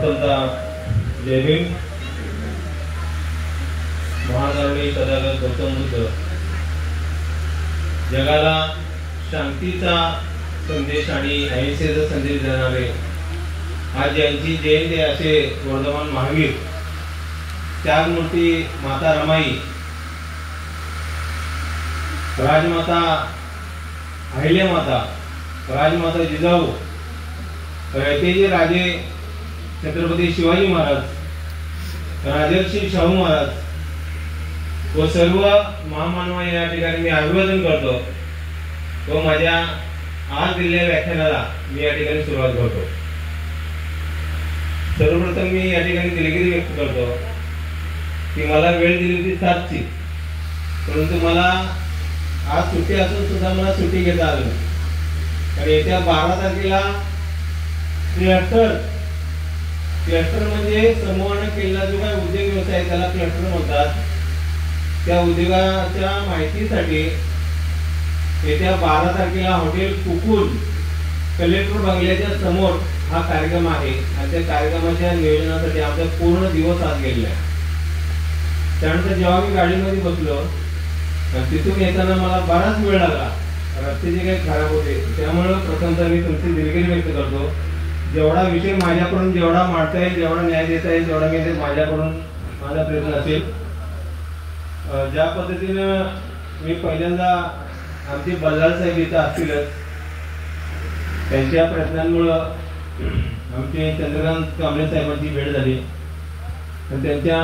प्रथमतः जय भीम. महामानवी तथागत गौतम बुद्ध जगाला शांतीचा संदेश आणि अहिंसेचा संदेश देणारे आज यांची जयंती असे वर्धमान महावीर त्यागमूर्ती माता रमाई, राजमाता अहिल्यामाता, राजमाता जिजाऊ, रयतेचे राजे छत्रपती शिवाजी महाराज, राजर्षी शाहू महाराज व सर्व महामानवांना या ठिकाणी मी अभिवादन करतो व माझ्या आज दिलेल्या व्याख्यानाला मी या ठिकाणी सुरुवात करतो. सर्वप्रथम मी या ठिकाणी दिलगिरी व्यक्त करतो की मला वेळ दिली होती 7ची, परंतु मला आज सुट्टी असून सुद्धा मला सुट्टी घेता आली नाही. आणि येत्या 12 तारखेला 73 म्हणजे समूहाने केलेला जो काही उद्योग व्यवसाय त्याला क्लस्टर म्हणतात, त्या उद्योगाच्या माहितीसाठी येत्या 12 तारखेला हॉटेल कुकुल कलेक्टर बंगल्याच्या समोर हा कार्यक्रम आहे. आणि त्या कार्यक्रमाच्या नियोजनासाठी आमचा पूर्ण दिवस आज गेलेला आहे. त्यानंतर जेव्हा मी गाडीमध्ये बसलो तिथून येताना मला बराच वेळ लागला, रस्ते जे काही खराब होते, त्यामुळे प्रथमतः मी तुमची दिलगिरी व्यक्त करतो. जेवढा विषय माझ्याकडून जेवढा मांडता येईल, जेवढा न्याय देता येईल, जेवढा मी माझ्याकडून माझा प्रयत्न असेल. ज्या पद्धतीनं मी पहिल्यांदा आमचे बल्लाळ साहेब इथं असतीलच, त्यांच्या प्रयत्नांमुळं आमचे चंद्रकांत कांबळे साहेबांची भेट झाली आणि त्यांच्या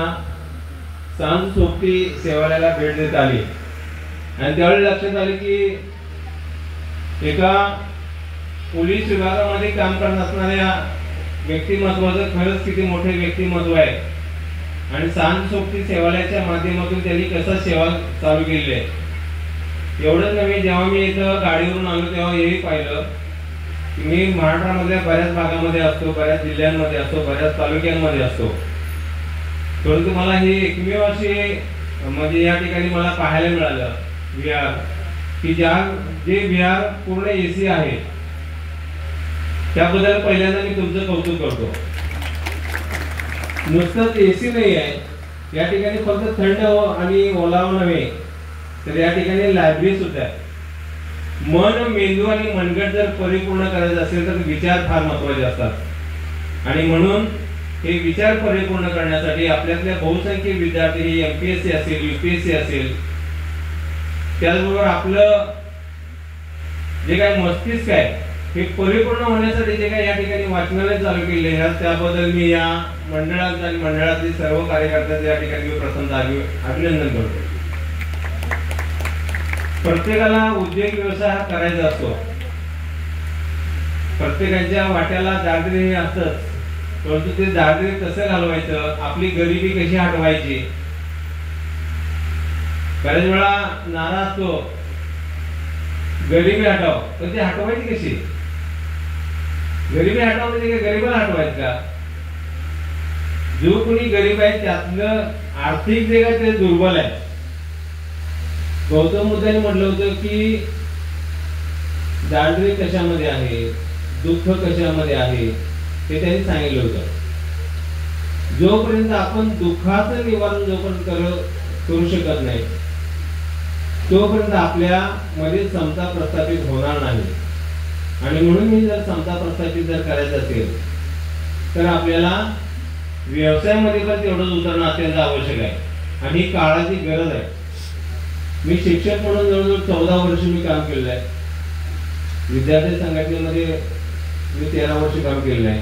सांज सोबती सेवालयाला भेट देत आली. आणि त्यावेळी लक्षात आले की एका पोलीस विभागामध्ये काम करत असणाऱ्या व्यक्तिमत्वाचं खरंच किती मोठे व्यक्तिमत्व आहे. आणि सांज सोबती सेवालयाच्या माध्यमातून त्यांनी कसं सेवा चालू केली आहे. एवढंच नव्हे, जेव्हा मी इथं गाडीवरून आलो तेव्हा हेही पाहिलं की मी महाराष्ट्रामधल्या बऱ्याच भागामध्ये असतो, बऱ्याच जिल्ह्यांमध्ये असतो, बऱ्याच तालुक्यांमध्ये असतो, परंतु मला हे एकमेव असे म्हणजे या ठिकाणी मला पाहायला मिळालं विहार की जे विहार पूर्ण AC आहे. त्याबद्दल पहिल्यांदा मी तुमचं कौतुक करतो. नुसतंच AC नाही आहे या ठिकाणी, फक्त थंड आणि ओलावा नव्हे तर या ठिकाणी लायब्ररी सुद्धा आहे. मन, मेंदू आणि मनगट जर परिपूर्ण करायचं असेल तर विचार फार महत्वाचे असतात. आणि म्हणून हे विचार परिपूर्ण करण्यासाठी आपल्यातल्या बहुसंख्य विद्यार्थी हे MPSC असेल, UPSC असेल, त्याचबरोबर आपलं जे काही मस्तिष्क आहे हे परिपूर्ण होण्यासाठी जे काही या ठिकाणी वाचनालय चालू केले आहे, त्याबद्दल मी या मंडळात आणि मंडळातील सर्व कार्यकर्त्यांचे या ठिकाणी मी प्रथमतः अभिनंदन करतो. प्रत्येकाला उद्योग व्यवसाय हा करायचा असतो, प्रत्येकाच्या वाट्याला दारिद्र्य हे असतंच, परंतु ते दारिद्र्य कसं घालवायचं, आपली गरिबी कशी हटवायची. बऱ्याच वेळा नारा असतो गरिबी हटव, पण ती हटवायची कशी. गरिबी हटव म्हणजे गरिबाला हटवायचं का. जो कोणी गरीब आहे त्यातलं आर्थिक जे काय ते दुर्बल आहे. गौतम बुद्धांनी म्हटलं होतं की दारिद्र्य कशामध्ये आहे, दुःख कशामध्ये आहे, ते त्यांनी सांगितलं होतं. जोपर्यंत आपण दुःखाचं निवारण जोपर्यंत करू शकत नाही तोपर्यंत आपल्या मध्ये समता प्रस्थापित होणार नाही. आणि म्हणून मी जर समता प्रस्थापित जर करायचं असेल तर आपल्याला व्यवसायामध्ये पण तेवढंच उतरणं अत्यंत आवश्यक आहे आणि ही काळाची गरज आहे. मी शिक्षक म्हणून जवळजवळ 14 वर्ष मी काम केलेलं आहे. विद्यार्थी संघटनेमध्ये मी 13 वर्ष काम केलेलं आहे.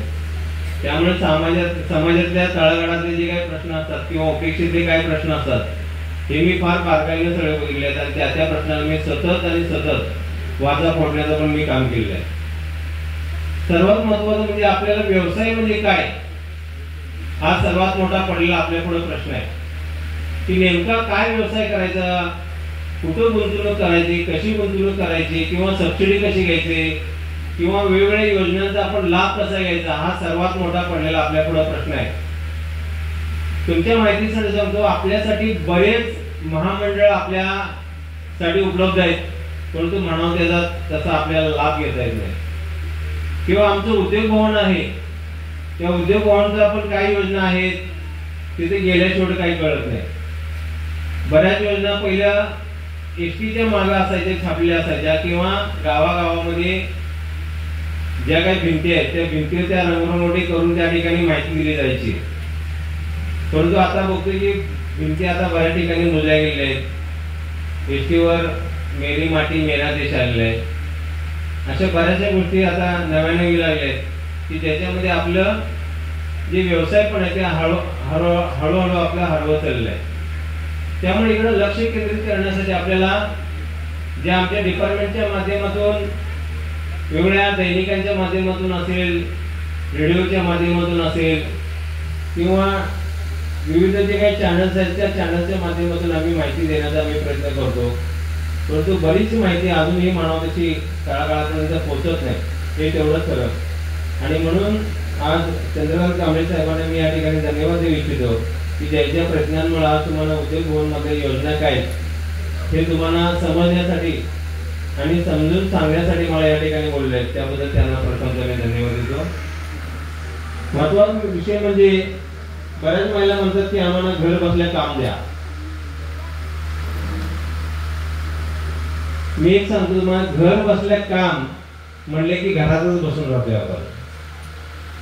त्यामुळे समाजातल्या तळागाळातले जे काही प्रश्न असतात किंवा अपेक्षित जे काही प्रश्न असतात हे मी फार बारकाईने सगळे बघितले आहेत आणि त्या प्रश्नाला मी सतत वाचा फोडण्याचं पण मी काम केलेलं आहे. सर्वात महत्वाचं म्हणजे आपल्याला व्यवसाय म्हणजे काय हा सर्वात मोठा पडलेला आपल्या पुढे प्रश्न आहे की नेमका काय व्यवसाय करायचा, कुठं गुंतवणूक करायची, कशी गुंतवणूक करायची, किंवा सबसिडी कशी घ्यायची, किंवा वेगवेगळ्या योजनांचा आपण लाभ कसा घ्यायचा, हा सर्वात मोठा पडलेला आपल्या पुढे प्रश्न आहे. तुमच्या माहितीसाठी सांगतो, आपल्यासाठी बरेच महामंडळ आपल्यासाठी उपलब्ध आहेत, परंतु म्हणावं त्याचा तसा आपल्याला लाभ घेता येत नाही. किंवा आमचं उद्योग भवन आहे त्या उद्योग भवनचा पण काही योजना आहेत तिथे गेल्याशिवाय काही कळत नाही. बऱ्याच योजना पहिल्या एसटीच्या मागे असायच्या, छापलेल्या असायच्या, किंवा गावागावामध्ये ज्या काही भिंती आहेत त्या भिंतीवर त्या रंगरंगोटी करून त्या ठिकाणी माहिती दिली जायची. परंतु आता बघतो की भिंती आता बऱ्याच ठिकाणी मोजल्या गेलेल्या आहेत. एसटीवर मेरी माती मेरा देश आलेला आहे. अशा बऱ्याचशा गोष्टी आता नव्याने येऊ लागल्या आहेत की ज्याच्यामध्ये आपलं जे व्यवसाय पण आहे ते हळूहळू आपला हरवत चाललेला आहे. त्यामुळे इकडे लक्ष केंद्रित करण्यासाठी आपल्याला जे आमच्या डिपार्टमेंटच्या माध्यमातून, वेगवेगळ्या दैनिकांच्या माध्यमातून असेल, रेडिओच्या माध्यमातून असेल, किंवा विविध जे काही चॅनल्स आहेत त्या चॅनलच्या माध्यमातून आम्ही माहिती देण्याचा आम्ही प्रयत्न करतो. परंतु बरीच माहिती अजूनही मानव तशी तळागाळापर्यंत पोहोचत नाही, हे तेवढंच खरं. आणि म्हणून आज चंद्रकांत कांबळे साहेबांना मी या ठिकाणी धन्यवाद देऊ इच्छितो की ज्यांच्या प्रयत्नांमुळे आज तुम्हाला उद्योग भवनमध्ये योजना काय हे तुम्हाला समजण्यासाठी आणि समजून सांगण्यासाठी मला या ठिकाणी बोलले आहेत, त्याबद्दल त्यांना प्रथमपणे धन्यवाद देतो. महत्त्वाचा विषय म्हणजे बऱ्याच महिला म्हणतात की आम्हाला घर बसल्या काम द्या. मी एक सांगतो तुम्हाला, घर बसल्या काम म्हणले की घरातच बसून राहतोय आपण.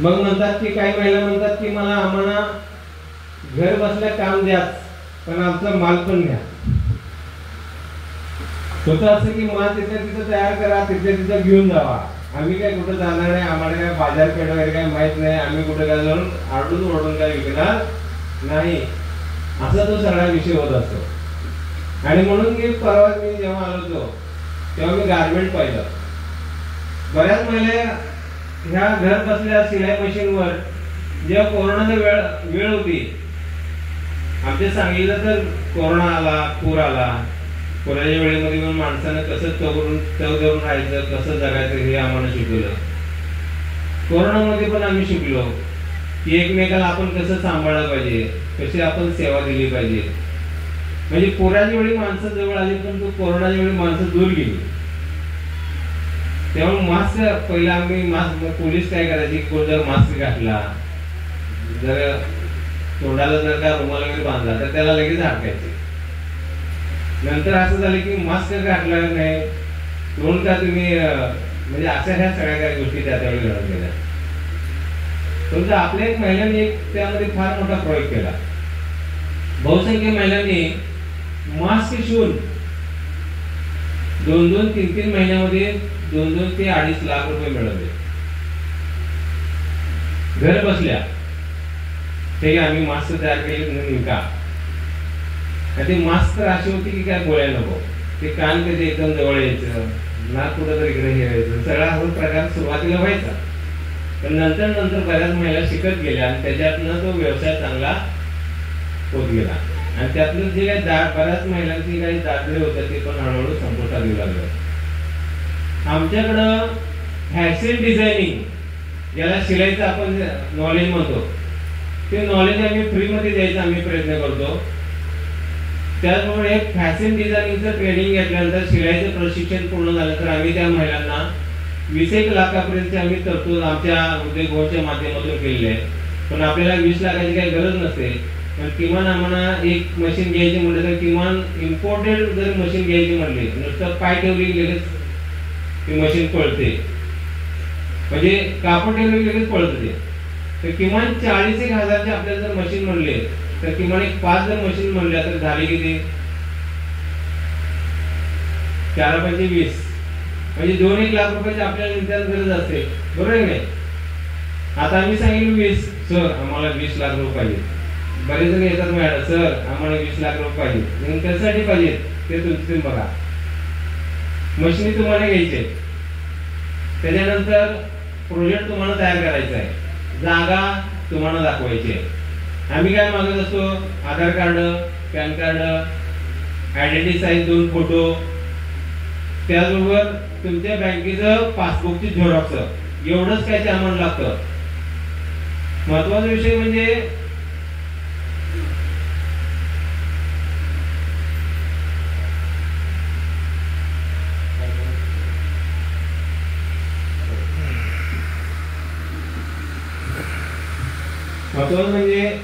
मग म्हणतात की काही महिला म्हणतात की आम्हाला घर बसल्या काम द्या पण आमचा माल पण द्या. होतं असं की माल तिथे तिथं तयार करा, तिथे तिथं घेऊन जावा. आम्ही काय कुठं जाणार नाही, आम्हाला काय बाजारपेठ वगैरे काय माहित नाही, आम्ही कुठं काय जाऊन आरडून ओरडून काय विकणार नाही, असा तो सगळा विषय होत असतो. आणि म्हणून मी परवा जेव्हा आलो होतो तेव्हा मी गारमेंट पाहिलं. बऱ्याच महिला ह्या घर बसल्या शिलाई मशीनवर, जेव्हा कोरोनाचा वेळ होती आमच्या सांगलीला, तर कोरोना आला, पूर आला. पुराच्या वेळेमध्ये पण माणसानं कसं तव धरून राहायचं, कसं जगायचं हे आम्हाला शिकवलं. कोरोनामध्ये पण आम्ही शिकलो की एकमेकाला आपण कसं सांभाळलं पाहिजे, कशी आपण सेवा दिली पाहिजे. म्हणजे पुराच्या वेळी माणसं जवळ आली पण कोरोनाच्या वेळी माणसं दूर गेली. तेव्हा मास्क पहिला आम्ही पोलीस काय करायची, कोण जर मास्क घातला, जर तोंडाला जर का रुमाल वगैरे बांधला तर त्याला लगेच अडकायचे. नंतर असं झालं की मास्क घातला नाही, तोंड का तुम्ही, म्हणजे अशा ह्या सगळ्या काही गोष्टी त्यावेळी घडत गेल्या. परंतु आपल्या एक महिलांनी त्यामध्ये फार मोठा प्रयोग केला. बहुसंख्य महिलांनी मास्क शिवून 2-3 महिन्यामध्ये 2 ते 2.5 लाख रुपये मिळवले घर बसल्या. ते आम्ही मास्क तयार केले म्हणून का ते मास्क तर अशी होती की काय बोलायला नको, ते कान कधी एकदम जवळ यायचं, नाक कुठं तरी इकडे हेरायचं, सगळा हा प्रकार सुरुवातीला व्हायचा. पण नंतर बऱ्याच महिला शिकत गेल्या आणि त्याच्यातनं तो व्यवसाय चांगला होत गेला. आणि त्यातलं जे काही बऱ्याच महिलांची काही दारिद्र्य होतं ते पण हळूहळू संपुष्टात येऊ लागलं. आमच्याकडं फॅशन डिझायनिंग, ज्याला शिलाईचं आपण नॉलेज म्हणतो, ते नॉलेज आम्ही फ्रीमध्ये द्यायचा आम्ही प्रयत्न करतो. त्याचप्रमाणे फॅशन डिझायनिंगचं ट्रेनिंग घेतल्यानंतर शिलाईचं प्रशिक्षण पूर्ण झालं तर आम्ही त्या महिलांना 20 लाखापर्यंत आम्ही तरतूद आमच्या उद्योग भवनच्या माध्यमातून केलेली आहे. पण आपल्याला 20 लाखाची काही गरज नसते. पण किमान आम्हाला एक मशीन घ्यायची म्हटलं तर किमान इम्पोर्टेड जर मशीन घ्यायची म्हटली, नुसतं पाय ठेवली लगेच ती मशीन पळते, म्हणजे कापड ठेवली लगेच पळतं ते. तर किमान 40,000चे आपल्याला जर मशीन म्हणले तर किमान 5 जर मशीन म्हणल्या तर झाले किती, 4-5-20, म्हणजे 2-1 लाख रुपयाची आपल्याला निदान गरज असते, बरोबर आहे नाही. आता आम्ही सांगितलं 20, सर आम्हाला 20 लाख रुपये पाहिजे. बरेच जण येतात मॅडम, सर आम्हाला 20 लाख रुपये पाहिजे. त्यासाठी पाहिजे ते तुम्ही बघा, मशीनी तुम्हाला घ्यायचे, त्याच्यानंतर प्रोजेक्ट तुम्हाला तयार करायचा आहे, जागा तुम्हाला दाखवायची आहे. आम्ही काय मागत असतो, Aadhaar card, PAN card, identity size 2 photo, त्याचबरोबर तुमच्या बँकेचं पासबुकची झेरॉक्स, एवढंच काय ते आम्हाला लागतं. महत्वाचा विषय म्हणजे महत्वाचं म्हणजे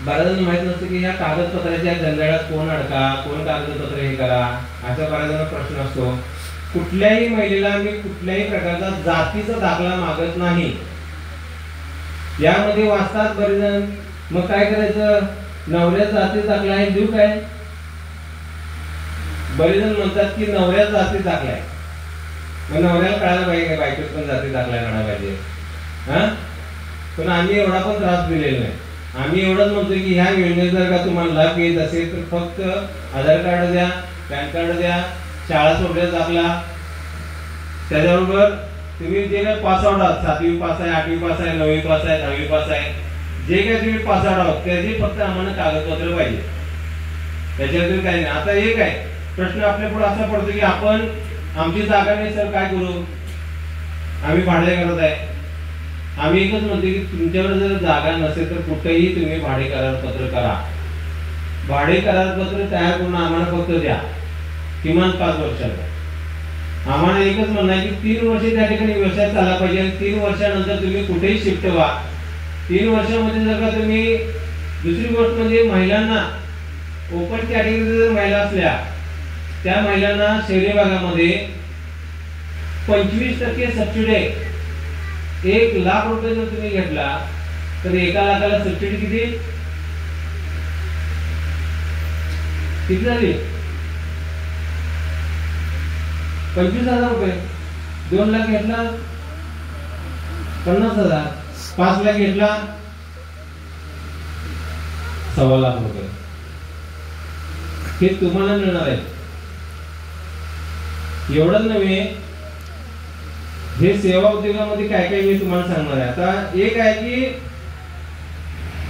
बऱ्याच माहित नसतं की ह्या कागदपत्राच्या जंजाळात कोण अडका, कोण कागदपत्र हे करा, अशा बऱ्याच प्रश्न असतो. कुठल्याही महिलेला मी कुठल्याही प्रकारचा जातीचा दाखला मागत नाही. यामध्ये वाचतात बरेच जण, मग काय करायचं, नवऱ्याचा जातीचा दाखला आहे देऊ काय? बरेच जण म्हणतात की नवऱ्याचा जातीचा दाखला आहे, मग नवऱ्याला कळायला पाहिजे काय बायकोच पण जाती दाखला काढायला पाहिजे. हा, पण आम्ही एवढा पण त्रास दिलेला नाही. आम्ही एवढंच म्हणतो की ह्या योजनेत जर का तुम्हाला लाभ घेत असेल तर फक्त आधार कार्ड द्या, पॅन कार्ड द्या, शाळा सोडल्याचा दाखला, त्याच्याबरोबर तुम्ही जे काही पास आउट आहात, 7वी पास आहे, 8वी पास आहे, 9वी पास आहे, 10वी पास आहे, जे काही तुम्ही पास आउट आहात त्याचे फक्त आम्हाला कागदपत्र पाहिजे, त्याच्यातून काही नाही. आता एक आहे प्रश्न आपल्या पुढे असा पडतो की आपण आमची जागा नाही सर काय करू, आम्ही भाडे करत आहे. आम्ही एकच म्हणतो की तुमच्यावर जर जागा नसेल तर कुठेही तुम्ही भाडे करारपत्र करा. भाडे करारपत्र तयार करून आम्हाला फक्त द्या, किमान 5 वर्षाचा. आम्हाला एकच म्हणणं आहे की 3 वर्ष त्या ठिकाणी व्यवसाय चालला पाहिजे आणि 3 वर्षानंतर तुम्ही कुठेही शिफ्ट व्हा. 3 वर्षामध्ये जर का तुम्ही, दुसरी गोष्ट म्हणजे महिलांना ओपन कॅटेगरी जर महिला असल्या त्या महिलांना शहरी भागामध्ये 25% सबसिडी आहे. 1 लाख रुपये जर तुम्ही घेतला तर 1 लाखाला सबसिडी किती झाली? 25,000 रुपये. 2 लाख घेतला 50,000, 5 लाख घेतला 1.25 लाख रुपये. हे तुम्हाला मिळणार आहे. एवढंच नव्हे, हे सेवा उद्योगामध्ये काय काय मी तुम्हाला सांगणार आहे. आता एक आहे की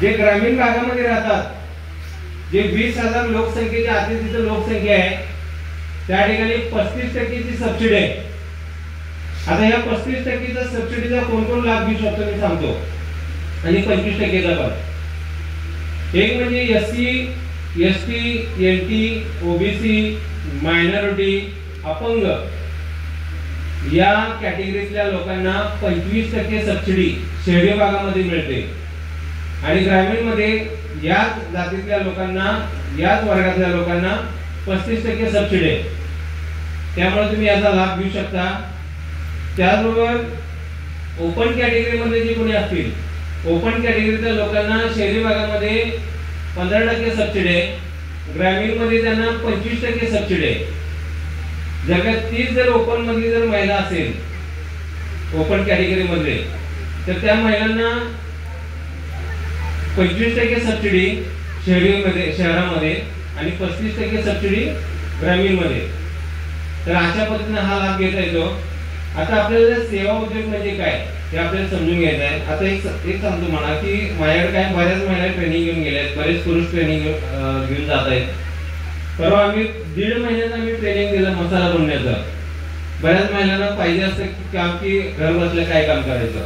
जे ग्रामीण भागामध्ये राहतात, जे 20,000 लोकसंख्येच्या आतील तिथे लोकसंख्या आहे त्या ठिकाणी 35% सबसिडी आहे. आता या 35% सबसिडीचा कोण कोण लाभ घेऊ शकतो मी सांगतो, आणि 25% पण. एक म्हणजे SC, ST, NT, OBC, minority, अपंग या कॅटेगरीतल्या लोकांना 25% सबसिडी शहरी भागामध्ये मिळते आणि ग्रामीण मध्ये याच जातीतल्या लोकांना, याच वर्गातल्या लोकांना 35% सबसिडी आहे. त्यामुळे तुम्ही याचा लाभ घेऊ शकता. त्याचबरोबर ओपन कॅटेगरी मध्ये जे कोणी असतील, ओपन कॅटेगरीतल्या लोकांना शहरी भागामध्ये 15% सबसिडी आहे, ग्रामीण मध्ये त्यांना 25% सबसिडी आहे. जर का तीच जर ओपन मधली जर महिला असेल ओपन कॅटेगरी मध्ये तर त्या महिलांना 25% सबसिडी शहरामध्ये आणि 35% सबसिडी ग्रामीण मध्ये. तर अशा पद्धतीने हा लाभ घेता येतो. आता आपल्याला सेवा उद्योग म्हणजे काय हे आपल्याला समजून घ्यायचं आहे. आता एक सांगतो म्हणा की माझ्याकडे काय बऱ्याच महिला ट्रेनिंग घेऊन गेल्या आहेत, बरेच पुरुष ट्रेनिंग घेऊन जात आहेत. परवा आम्ही 1.5 महिन्याचं आम्ही ट्रेनिंग दिलं मसाला बनवण्याचं. बऱ्याच महिलांना पाहिजे असतं काम की घर बसल्या काय काम करायचं,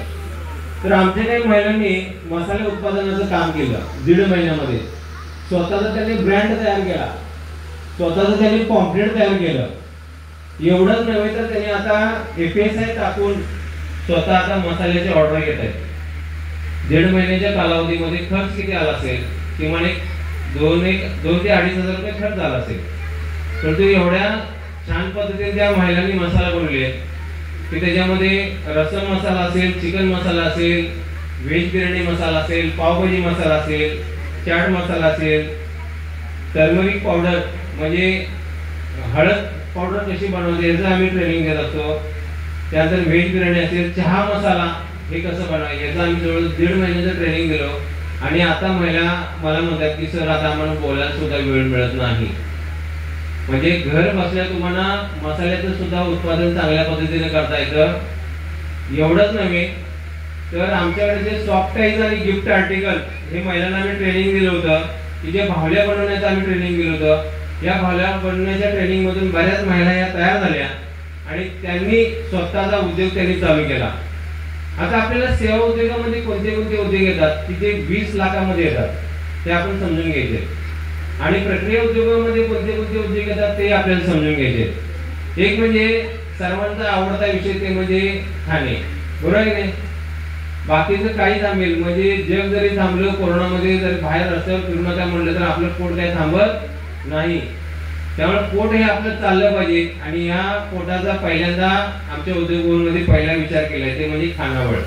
तर आमच्या काही महिलांनी मसाले उत्पादनाचं काम केलं 1.5 महिन्यामध्ये. स्वतःचा त्यांनी ब्रँड तयार केला, स्वतःचं त्यांनी पॉम्पलेट तयार केलं. एवढंच नव्हे तर त्यांनी आता FSI टाकून स्वतः आता मसाल्याची ऑर्डर घेत आहेत. 1.5 महिन्याच्या कालावधीमध्ये खर्च किती आला असेल, किमान 2 ते 2,500 रुपये खर्च झाला असेल. परंतु एवढ्या छान पद्धतीने त्या महिलांनी मसाला बनवले की त्याच्यामध्ये रसम मसाला असेल, चिकन मसाला असेल, व्हेज बिर्याणी मसाला असेल, पावभाजी मसाला असेल, चाट मसाला असेल, टर्मरिक पावडर म्हणजे हळद पावडर कशी बनवायची याचं आम्ही ट्रेनिंग देत असतो. त्यानंतर व्हेज बिर्याणी असेल, चहा मसाला हे कसं बनवायचं याचं आम्ही जवळ 1.5 महिन्याचं ट्रेनिंग दिलो. आणि आता महिला मला म्हणतात की सर आता आम्हाला बोलायला सुद्धा वेळ मिळत नाही. म्हणजे घर बसल्या तुम्हाला मसाल्याचं सुद्धा उत्पादन चांगल्या पद्धतीने करता येतं. एवढंच नव्हे तर आमच्याकडे जे सॉफ्ट टाईज आणि गिफ्ट आर्टिकल हे महिलांना आम्ही ट्रेनिंग दिलं होतं, की जे भावल्या बनवण्याचं आम्ही ट्रेनिंग दिलं होतं. या भावल्या बनवण्याच्या ट्रेनिंग मधून बऱ्याच महिला या तयार झाल्या आणि त्यांनी स्वतःचा उद्योग त्यांनी चालू केला. आता आपल्याला सेवा उद्योगामध्ये कोणते कोणते उद्योग येतात की ते 20 लाखामध्ये येतात ते आपण समजून घ्यायचे, आणि प्रक्रिया उद्योगामध्ये कोणते कोणते उद्योग येतात ते आपल्याला समजून घ्यायचे. एक म्हणजे सर्वांचा आवडता विषय ते म्हणजे खाणे, बरोबर आहे की नाही. बाकीचं काही थांबेल, म्हणजे जग जरी थांबलं, कोरोनामध्ये जरी बाहेर रस्त्यावर फिरू नका म्हणलं तर आपलं पोट काही थांबत नाही. त्यामुळे पोट हे आपलं चाललं पाहिजे. आणि या पोटाचा पहिल्यांदा आमच्या उद्योगमध्ये पहिला विचार केलाय ते म्हणजे खानावळ.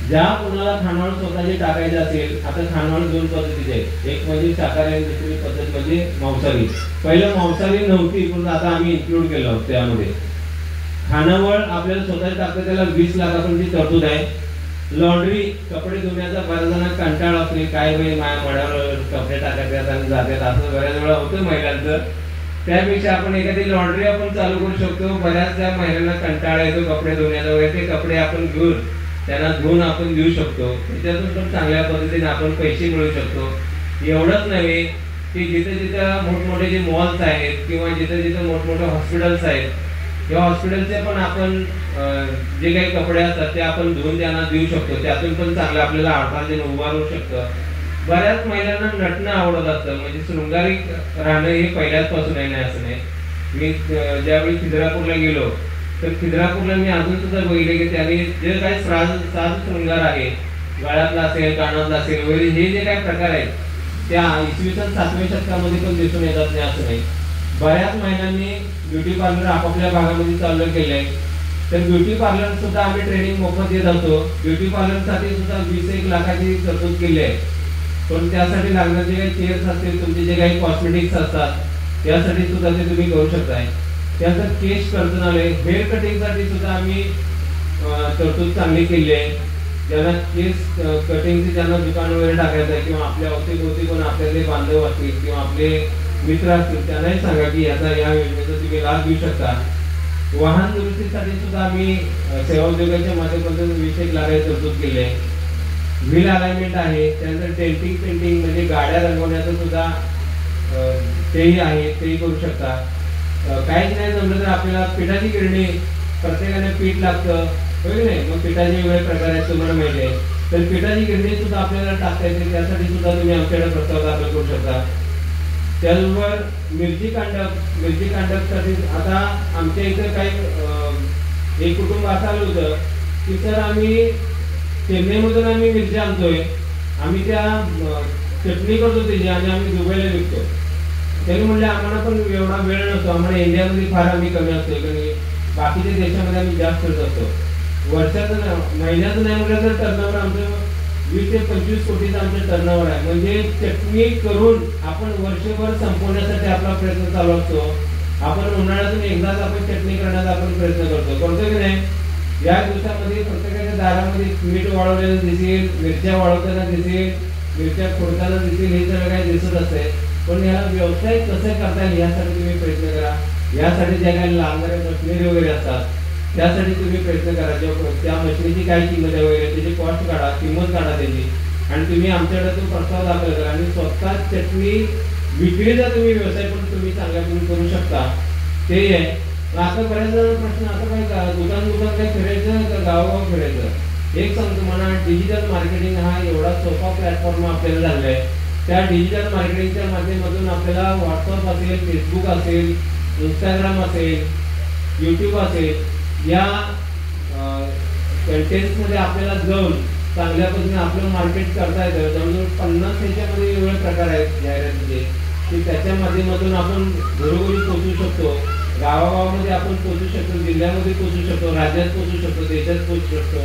ज्या कोणाला खानावळ स्वतःची टाकायचे असेल, आता खानावळ दोन पद्धतीचे आहेत, एक म्हणजे शाकाहारी आणि दुसरी पद्धत म्हणजे मांसाहारी. पहिलं मांसाहारी नव्हती, पण आता आम्ही इन्क्लूड केलं होतं त्यामध्ये. खानावळ आपल्याला स्वतःची टाकतं, त्याला 20 लाखापर्यंत तरतूद आहे. लॉन्ड्री, कपडे धुण्याचा बऱ्याच जणांना कंटाळा असतो, काय बाई माझ्या मड्यावर कपडे टाकायचे आणि जातात, असं बऱ्याच वेळा होतं महिलांचं. त्यापेक्षा आपण एखादी लॉन्ड्री आपण चालू करू शकतो. बऱ्याचशा महिलांना कंटाळा येतो कपडे धुण्याचा वगैरे, ते कपडे आपण घेऊन त्यांना धुवून आपण देऊ शकतो. त्याच्यातून पण चांगल्या पद्धतीने आपण पैसे मिळवू शकतो. एवढंच नव्हे की जिथे जिथं मोठमोठे जे मॉल्स आहेत किंवा जिथे जिथं मोठमोठे हॉस्पिटल्स आहेत, या हॉस्पिटलचे पण आपण जे काही कपडे असतात ते आपण धुवून त्यांना देऊ शकतो. त्यातून पण चांगलं आपल्याला अर्थार्जन उभारू शकतं. बऱ्याच महिलांना नटणं आवडत असतं, म्हणजे शृंगारिक राहणं हे पहिल्याचपासून आहे, नाही असं नाही. मी ज्यावेळी खिद्रापूरला गेलो तर खिद्रापूरला मी अजून सुद्धा बघितले की त्यांनी जे काही साज शृंगार आहे, गळ्यातला असेल, कानातला असेल वगैरे, हे जे काही प्रकार आहेत त्या इसवी सन 7व्या शतकामध्ये पण दिसून येतात, नाही असं नाही. बऱ्याच महिलांनी ब्युटी पार्लर आपापल्या भागामध्ये चालू केले आहे. तर ब्युटी पार्लर सुद्धा आम्ही ट्रेनिंग मोफत देत असतो. ब्युटी पार्लरसाठी सुद्धा 20-1 लाखाची तरतूद केली आहे. पण त्यासाठी लागणारे जे काही चेअर्स असतील, तुमचे जे काही कॉस्मेटिक्स असतात, त्यासाठी सुद्धा ते तुम्ही करू शकताय. त्यानंतर केश कर्तनालय, हेअर कटिंगसाठी सुद्धा आम्ही तरतूद चांगली केली आहे. ज्यांना केस कटिंगचे ज्यांना दुकान वगैरे टाकायचं आहे किंवा आपल्या अवतीभोवती पण आपल्याकडे बांधव असतील किंवा आपले मित्र असतील, त्यांनाही सांगा की याचा या योजनेचा तुम्ही लाभ घेऊ शकता. वाहन दुरुस्तीसाठी सुद्धा आम्ही सेवा उद्योगाच्या माध्यमातून 20-1 लाखाची तरतूद केली आहे. व्हील अलाइनमेंट आहे. त्यानंतर डेंटिंग पेंटिंग म्हणजे गाड्या रंगवण्याचं सुद्धा तेही आहे, तेही करू शकता. काहीच नाही जमलं तर आपल्याला पिठाची गिरणी, प्रत्येकाने पीठ लागतं होय नाही, मग पिठाचे वेगवेगळे प्रकार आहेत तुम्हाला माहिती आहे. तर पिठाची गिरणी सुद्धा आपल्याला टाकता येते, त्यासाठी सुद्धा तुम्ही आमच्याकडे प्रस्ताव दाखल करू शकता. त्याचबरोबर मिरची कांडपसाठी आता आमच्या इथं काही एक कुटुंब असं आलं होतं की सर आम्ही चेन्नईमधून आम्ही मिरची आणतोय, आम्ही त्या चटणी करतो त्याची आणि आम्ही दुबईला विकतो. त्यांनी म्हणले आम्हाला पण एवढा वेळ नसतो, आम्हाला इंडियामध्ये फार आम्ही कमी असतो, कारण बाकीच्या देशामध्ये आम्ही जास्त करत असतो. वर्षाचं महिन्याचं नाही म्हटलं तर टर्नओव्हर आमचं 20 ते 25 कोटीचं आमचं टर्नओव्हर आहे. म्हणजे चटणी करून आपण वर्षभर संपवण्यासाठी आपला प्रयत्न चालू असतो. आपण उन्हाळ्यातून एकदाच आपण चटणी करण्याचा आपण प्रयत्न करतो की नाही. या दिवसामध्ये प्रत्येकाच्या दारामध्ये मीठ वाळवलेलं दिसेल, मिरच्या वाळवताना दिसेल, मिरच्या खोडताना दिसेल, हे सगळं काही दिसत असते. पण याला व्यवसाय कसं करता येईल यासाठी तुम्ही प्रयत्न करा. यासाठी ज्या काही लागणाऱ्या मशिनरी वगैरे असतात त्यासाठी तुम्ही प्रयत्न करा. त्या मशिनरीची काय किंमत आहे वगैरे त्याची कॉस्ट काढा, किंमत काढा त्याची, आणि तुम्ही आमच्याकडे तो प्रस्ताव दाखल करा. आणि स्वतः चटणी विक्रीचा तुम्ही व्यवसाय पण तुम्ही चांगल्या तुम्ही करू शकता, ते आहे. आता बऱ्याच जणांना प्रश्न, आता काय दुकान काय फिरायचं का गावोगाव फिरायचं. एक सांगतो मला, डिजिटल मार्केटिंग हा एवढा सोपा प्लॅटफॉर्म आपल्याला झालेला आहे. त्या डिजिटल मार्केटिंगच्या माध्यमातून आपल्याला व्हॉट्सअप असेल, फेसबुक असेल, इंस्टाग्राम असेल, यूट्यूब असेल, या कंटेंट्समध्ये आपल्याला जाऊन चांगल्या पद्धतीने आपलं मार्केट करता येतं. जवळजवळ 50 ह्याच्यामध्ये वेगवेगळे प्रकार आहेत जाहिरातीचे, की त्याच्या माध्यमातून आपण घरोघरी पोहोचू शकतो, गावागावामध्ये आपण पोहोचू शकतो, जिल्ह्यामध्ये पोहोचू शकतो, राज्यात पोहोचू शकतो, देशात पोहोचू शकतो.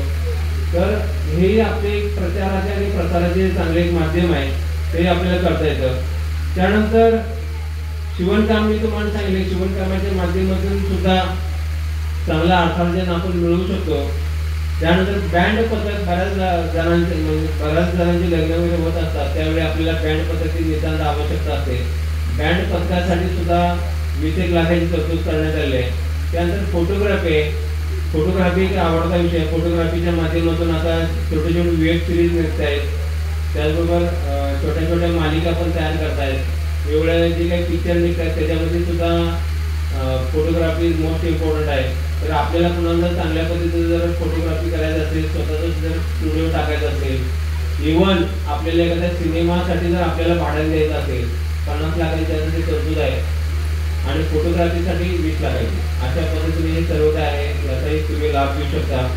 तर हे आपले प्रचाराचे आणि प्रसाराचे चांगले एक माध्यम आहे, ते आपल्याला करता येतं. त्यानंतर शिवणकाम, मी तुम्हाला सांगितले, शिवणकामाच्या माध्यमातून सुद्धा चांगला अर्थार्जन आपण मिळवू शकतो. त्यानंतर बँड पथक, बऱ्याच जणांचे लग्न वगैरे होत असतात, त्यावेळी आपल्याला बँड पथकाची नितांत आवश्यकता असते. बँड पथकासाठी सुद्धा 20-1 लाखाची तरतूद करण्यात आली आहे. त्यानंतर फोटोग्राफी एक आवडता विषय. फोटोग्राफीच्या माध्यमातून आता छोटे छोटे वेब सिरीज निघत आहेत, त्याचबरोबर छोट्या छोट्या मालिका पण तयार करतायत. वेगवेगळ्या जे काही पिक्चर निघतात त्याच्यामध्ये सुद्धा फोटोग्राफी मोस्ट इम्पॉर्टंट आहे. तर आपल्याला पुन्हा जर चांगल्या पद्धतीने जर फोटोग्राफी करायची असेल, स्वतःच जर स्टुडिओ टाकायचा असेल, इव्हन आपल्याला एखाद्या सिनेमासाठी जर आपल्याला भाड्याने द्यायचं असेल, 50 लाखाची त्यासाठी तरतूद आहे. आणि फोटोग्राफीसाठी 20 लाखाची. अशा पद्धतीने हे सर्व काय आहे, याचाही तुम्ही लाभ घेऊ शकता.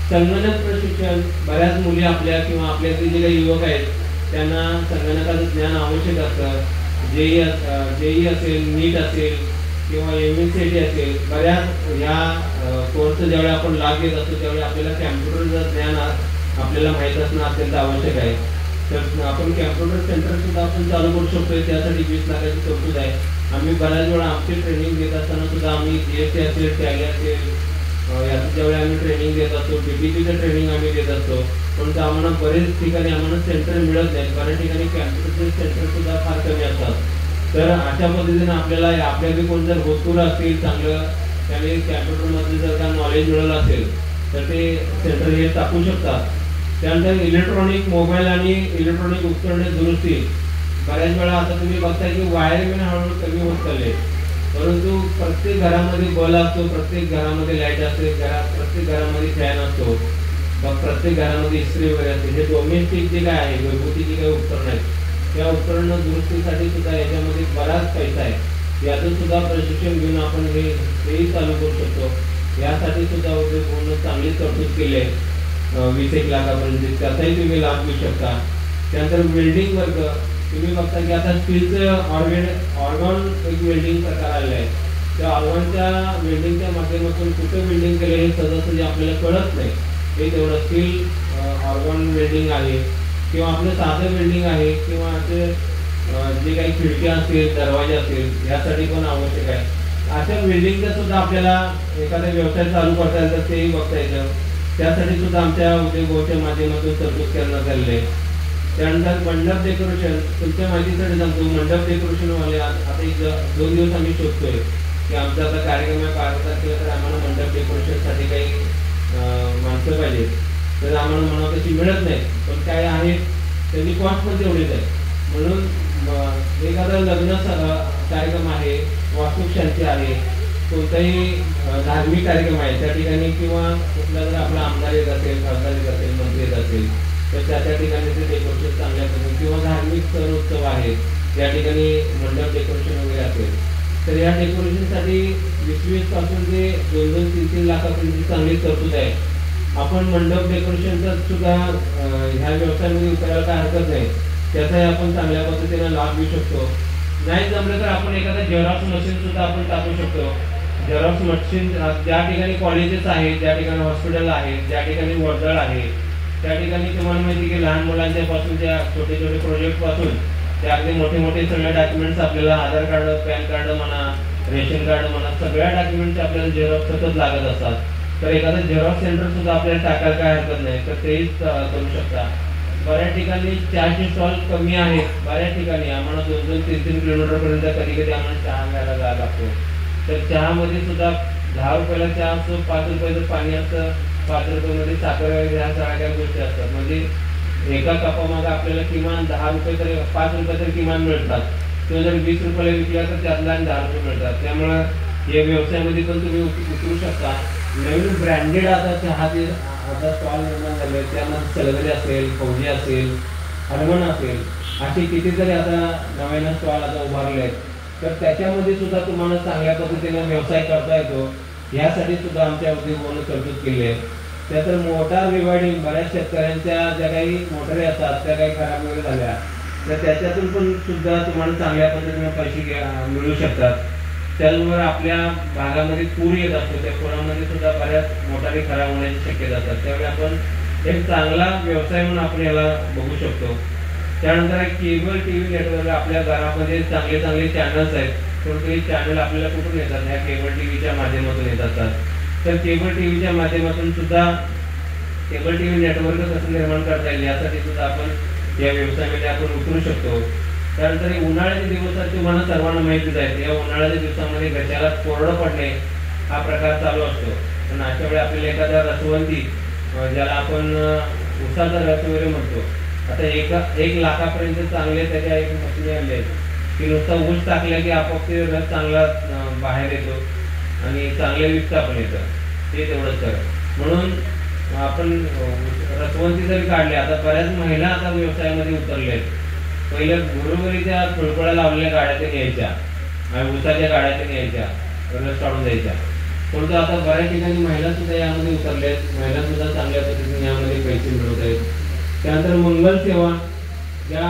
संगणक प्रशिक्षण, बऱ्याच मुली आपल्या किंवा आपल्यातले जे काही युवक आहेत त्यांना संगणकाचं ज्ञान आवश्यक असतं. जेई असेल, नीट असेल किंवा MSCIT असेल, बऱ्याच ह्या कोर्स ज्यावेळी आपण लाभ घेत असतो त्यावेळी आपल्याला कॅम्प्युटरचं ज्ञान आपल्याला माहीत असणं अत्यंत आवश्यक आहे. तर आपण कॅम्प्युटर सेंटर सुद्धा आपण चालू करू शकतो. त्यासाठी 20 लाखाची तरतूद आहे. आम्ही बऱ्याच वेळा आमची ट्रेनिंग देत असताना सुद्धा आम्ही GST असेल, टॅली असेल, याचं ज्यावेळी आम्ही ट्रेनिंग देत असतो, BTPचं ट्रेनिंग आम्ही देत असतो. पण आम्हाला बरेच ठिकाणी आम्हाला सेंटर मिळत नाही. बऱ्याच ठिकाणी कॅम्प्युटरचे सेंटर सुद्धा फार कमी असतात. तर अशा पद्धतीने आपल्याला आपल्याकडे कोण जर होतकरू असतील, चांगलं त्याने कॅम्प्युटरमध्ये जर का नॉलेज मिळालं असेल तर ते सेंटर हे टाकू शकतात. त्यानंतर इलेक्ट्रॉनिक मोबाईल आणि इलेक्ट्रॉनिक उपकरणे दुरुस्ती. बऱ्याच वेळा आता तुम्ही बघताय की वायरमॅन हळूहळू कमी होत चालले, परंतु प्रत्येक घरामध्ये बल्ब असतो, प्रत्येक घरामध्ये लाईट असते, प्रत्येक घरामध्ये फॅन असतो, प्रत्येक घरामध्ये इस्त्री वगैरे असते. हे डोमेस्टिक जे काय आहे, घरगुती जे काही उपकरण आहेत त्या उपकरण दुरुस्तीसाठी सुद्धा याच्यामध्ये बराच पैसा आहे. यातून सुद्धा प्रशिक्षण घेऊन आपण हेही चालू करू शकतो. यासाठी सुद्धा उद्योग पूर्ण चांगली तरतूद केली आहे 20-1 लाखापर्यंत. त्याचाही तुम्ही लाभ घेऊ शकता. त्यानंतर वेल्डिंग वर्ग तुम्ही बघता की आता स्टीलचं ऑर्गन एक वेल्डिंग प्रकार आलेला आहे. त्या ऑर्गनच्या वेल्डिंगच्या माध्यमातून कुठं वेल्डिंग केलं हे सहजासहजी आपल्याला कळत नाही. हे तेवढं स्टील ऑर्गन वेल्डिंग आहे किंवा आपलं साधं वेल्डिंग आहे किंवा असे जे काही खिडक्या असतील, दरवाजे असतील यासाठी पण आवश्यक आहे. अशा वेल्डिंगचा सुद्धा आपल्याला एखादा व्यवसाय चालू करता येईल तर तेही बघता येतं. त्यासाठी सुद्धा आमच्या उद्योगाच्या माध्यमातून तरतूद करण्यात आलेली आहे. त्यानंतर मंडप डेकोरेशन, तुमच्या माहितीसाठी सांगतो, मंडप डेकोरेशनवाले आता 1-2 दिवस आम्ही शोधतोय की आमचा आता कार्यक्रम आहे 12 तारखेला, तर आम्हाला मंडप डेकोरेशनसाठी काही माणसं पाहिजे. तर आम्हाला म्हणा तशी मिळत नाही, पण काय आहे त्यांनी कॉस्ट पण तेवढीच आहे. म्हणून एखादा लग्न कार्यक्रम आहे, वास्तुशांती आहे, कोणताही धार्मिक कार्यक्रम आहे त्या ठिकाणी किंवा कुठला जर आपला आमदार येत असेल, खासदार येत असेल, मंत्री येत असेल तर त्या ठिकाणी ते डेकोरेशन चांगल्या पद्धतीने किंवा धार्मिक सण उत्सव आहेत त्या ठिकाणी मंडप डेकोरेशन वगैरे असेल तर या डेकोरेशनसाठी 20-20 पासून ते 2-3 लाखापर्यंत चांगली तरतूद आहे. आपण मंडप डेकोरेशनचा सुद्धा ह्या व्यवसायामध्ये उतरायला काय हरकत नाही. त्याचाही आपण चांगल्या पद्धतीने लाभ घेऊ शकतो. नाही जमलं तर आपण एखादा झेरॉक्स मशीन सुद्धा आपण टाकू शकतो. झेरॉक्स मशीन ज्या ठिकाणी कॉलेजेस आहेत, ज्या ठिकाणी हॉस्पिटल आहेत, ज्या ठिकाणी वर्दळ आहे त्या ठिकाणी तुम्हाला माहिती की लहान मुलांच्या पासून त्या छोटे छोटे प्रोजेक्ट पासून ते अगदी मोठे मोठे सगळे डॉक्युमेंट्स आपल्याला आधार कार्ड, पॅन कार्ड म्हणा, रेशन कार्ड म्हणा, सगळ्या डॉक्युमेंट्स आपल्याला झेरॉक्स सतत लागत असतात. तर एखादं झेरॉक्स सेंटर सुद्धा आपल्याला टाकायला काय हरकत नाही, तर तेही करू शकता. बऱ्याच ठिकाणी चहाचे स्टॉल कमी आहेत. बऱ्याच ठिकाणी आम्हाला 2-3 किलोमीटरपर्यंत कधी कधी आम्हाला चहा घ्यायला जायला लागतो. तर चहामध्ये सुद्धा 10 रुपयाला चहा असतो, 5 रुपयाचं पाणी असतं, 5 रुपयामध्ये साखर वगैरे ह्या सगळ्या गोष्टी असतात. म्हणजे एका कपामागे आपल्याला किमान 10 रुपये तरी 5 रुपये तरी किमान मिळतात. तो जर 20 रुपयाला विकला तर त्यातला 10 रुपये मिळतात. त्यामुळं या व्यवसायामध्ये पण तुम्ही उतरू शकता. नवीन ब्रँडेड आता चहाचे आता स्टॉल निर्माण झाले, त्यामध्ये सलगरी असेल, फौजी असेल, हनुमान असेल, असे कितीतरी आता नव्यानं स्टॉल आता उभारले आहेत. तर त्याच्यामध्ये सुद्धा तुम्हाला चांगल्या पद्धतीने व्यवसाय करता येतो. यासाठी सुद्धा आमच्या उद्योगाने तरतूद केली आहे. त्यातर मोटार रिवायडिंग, बऱ्याच शेतकऱ्यांच्या ज्या काही मोटारी असतात त्या काही खराब वगैरे झाल्या तर त्याच्यातून पण सुद्धा तुम्हाला चांगल्या पद्धतीने पैसे मिळू शकतात. त्याचबरोबर आपल्या भागामध्ये पूर येत असतो, त्या पुरामध्ये सुद्धा बऱ्याच मोटारी खराब होण्याची शक्यता असतात. त्यावेळी आपण एक चांगला व्यवसाय म्हणून आपण याला बघू शकतो. त्यानंतर केबल TV नेटवर्क, आपल्या घरामध्ये चांगले चांगले चॅनल्स आहेत, कोणतेही चॅनल आपल्याला कुठून येतात, ह्या केबल TVच्या माध्यमातून येत असतात. तर केबल TVच्या माध्यमातून सुद्धा केबल TV नेटवर्क कसं निर्माण करता येईल यासाठी सुद्धा आपण या व्यवसायामध्ये आपण उतरू शकतो. त्यानंतर उन्हाळ्याचे दिवस तुम्हाला सर्वांना माहितीच आहे. या उन्हाळ्याच्या दिवसामध्ये घशाला कोरडं पडणे हा प्रकार चालू असतो. पण अशा वेळी आपल्याला एखादा रसवंती, ज्याला आपण उसाचा रस वगैरे म्हणतो, आता 1 लाखापर्यंत चांगले त्याच्या एक मशिनी आणले आहेत की नुसता ऊस टाकल्या की आपोआप ते रस चांगला बाहेर येतो आणि चांगले विकता पण येतं. ते तेवढंच कर म्हणून आपण रसवंती जरी काढली, आता बऱ्याच महिला आता व्यवसायामध्ये उतरले आहेत. पहिल्या घरोघरी त्या फुलफळ्या लावलेल्या गाड्या त्या न्यायच्या आणि ऊसाच्या गाड्या त्या न्यायच्या, रस काढून द्यायच्या. परंतु आता बऱ्याच ठिकाणी महिला सुद्धा यामध्ये उतरल्या आहेत, महिला सुद्धा चांगल्या पद्धतीने यामध्ये पैसे मिळवत आहेत. त्यानंतर मंगल सेवा, ज्या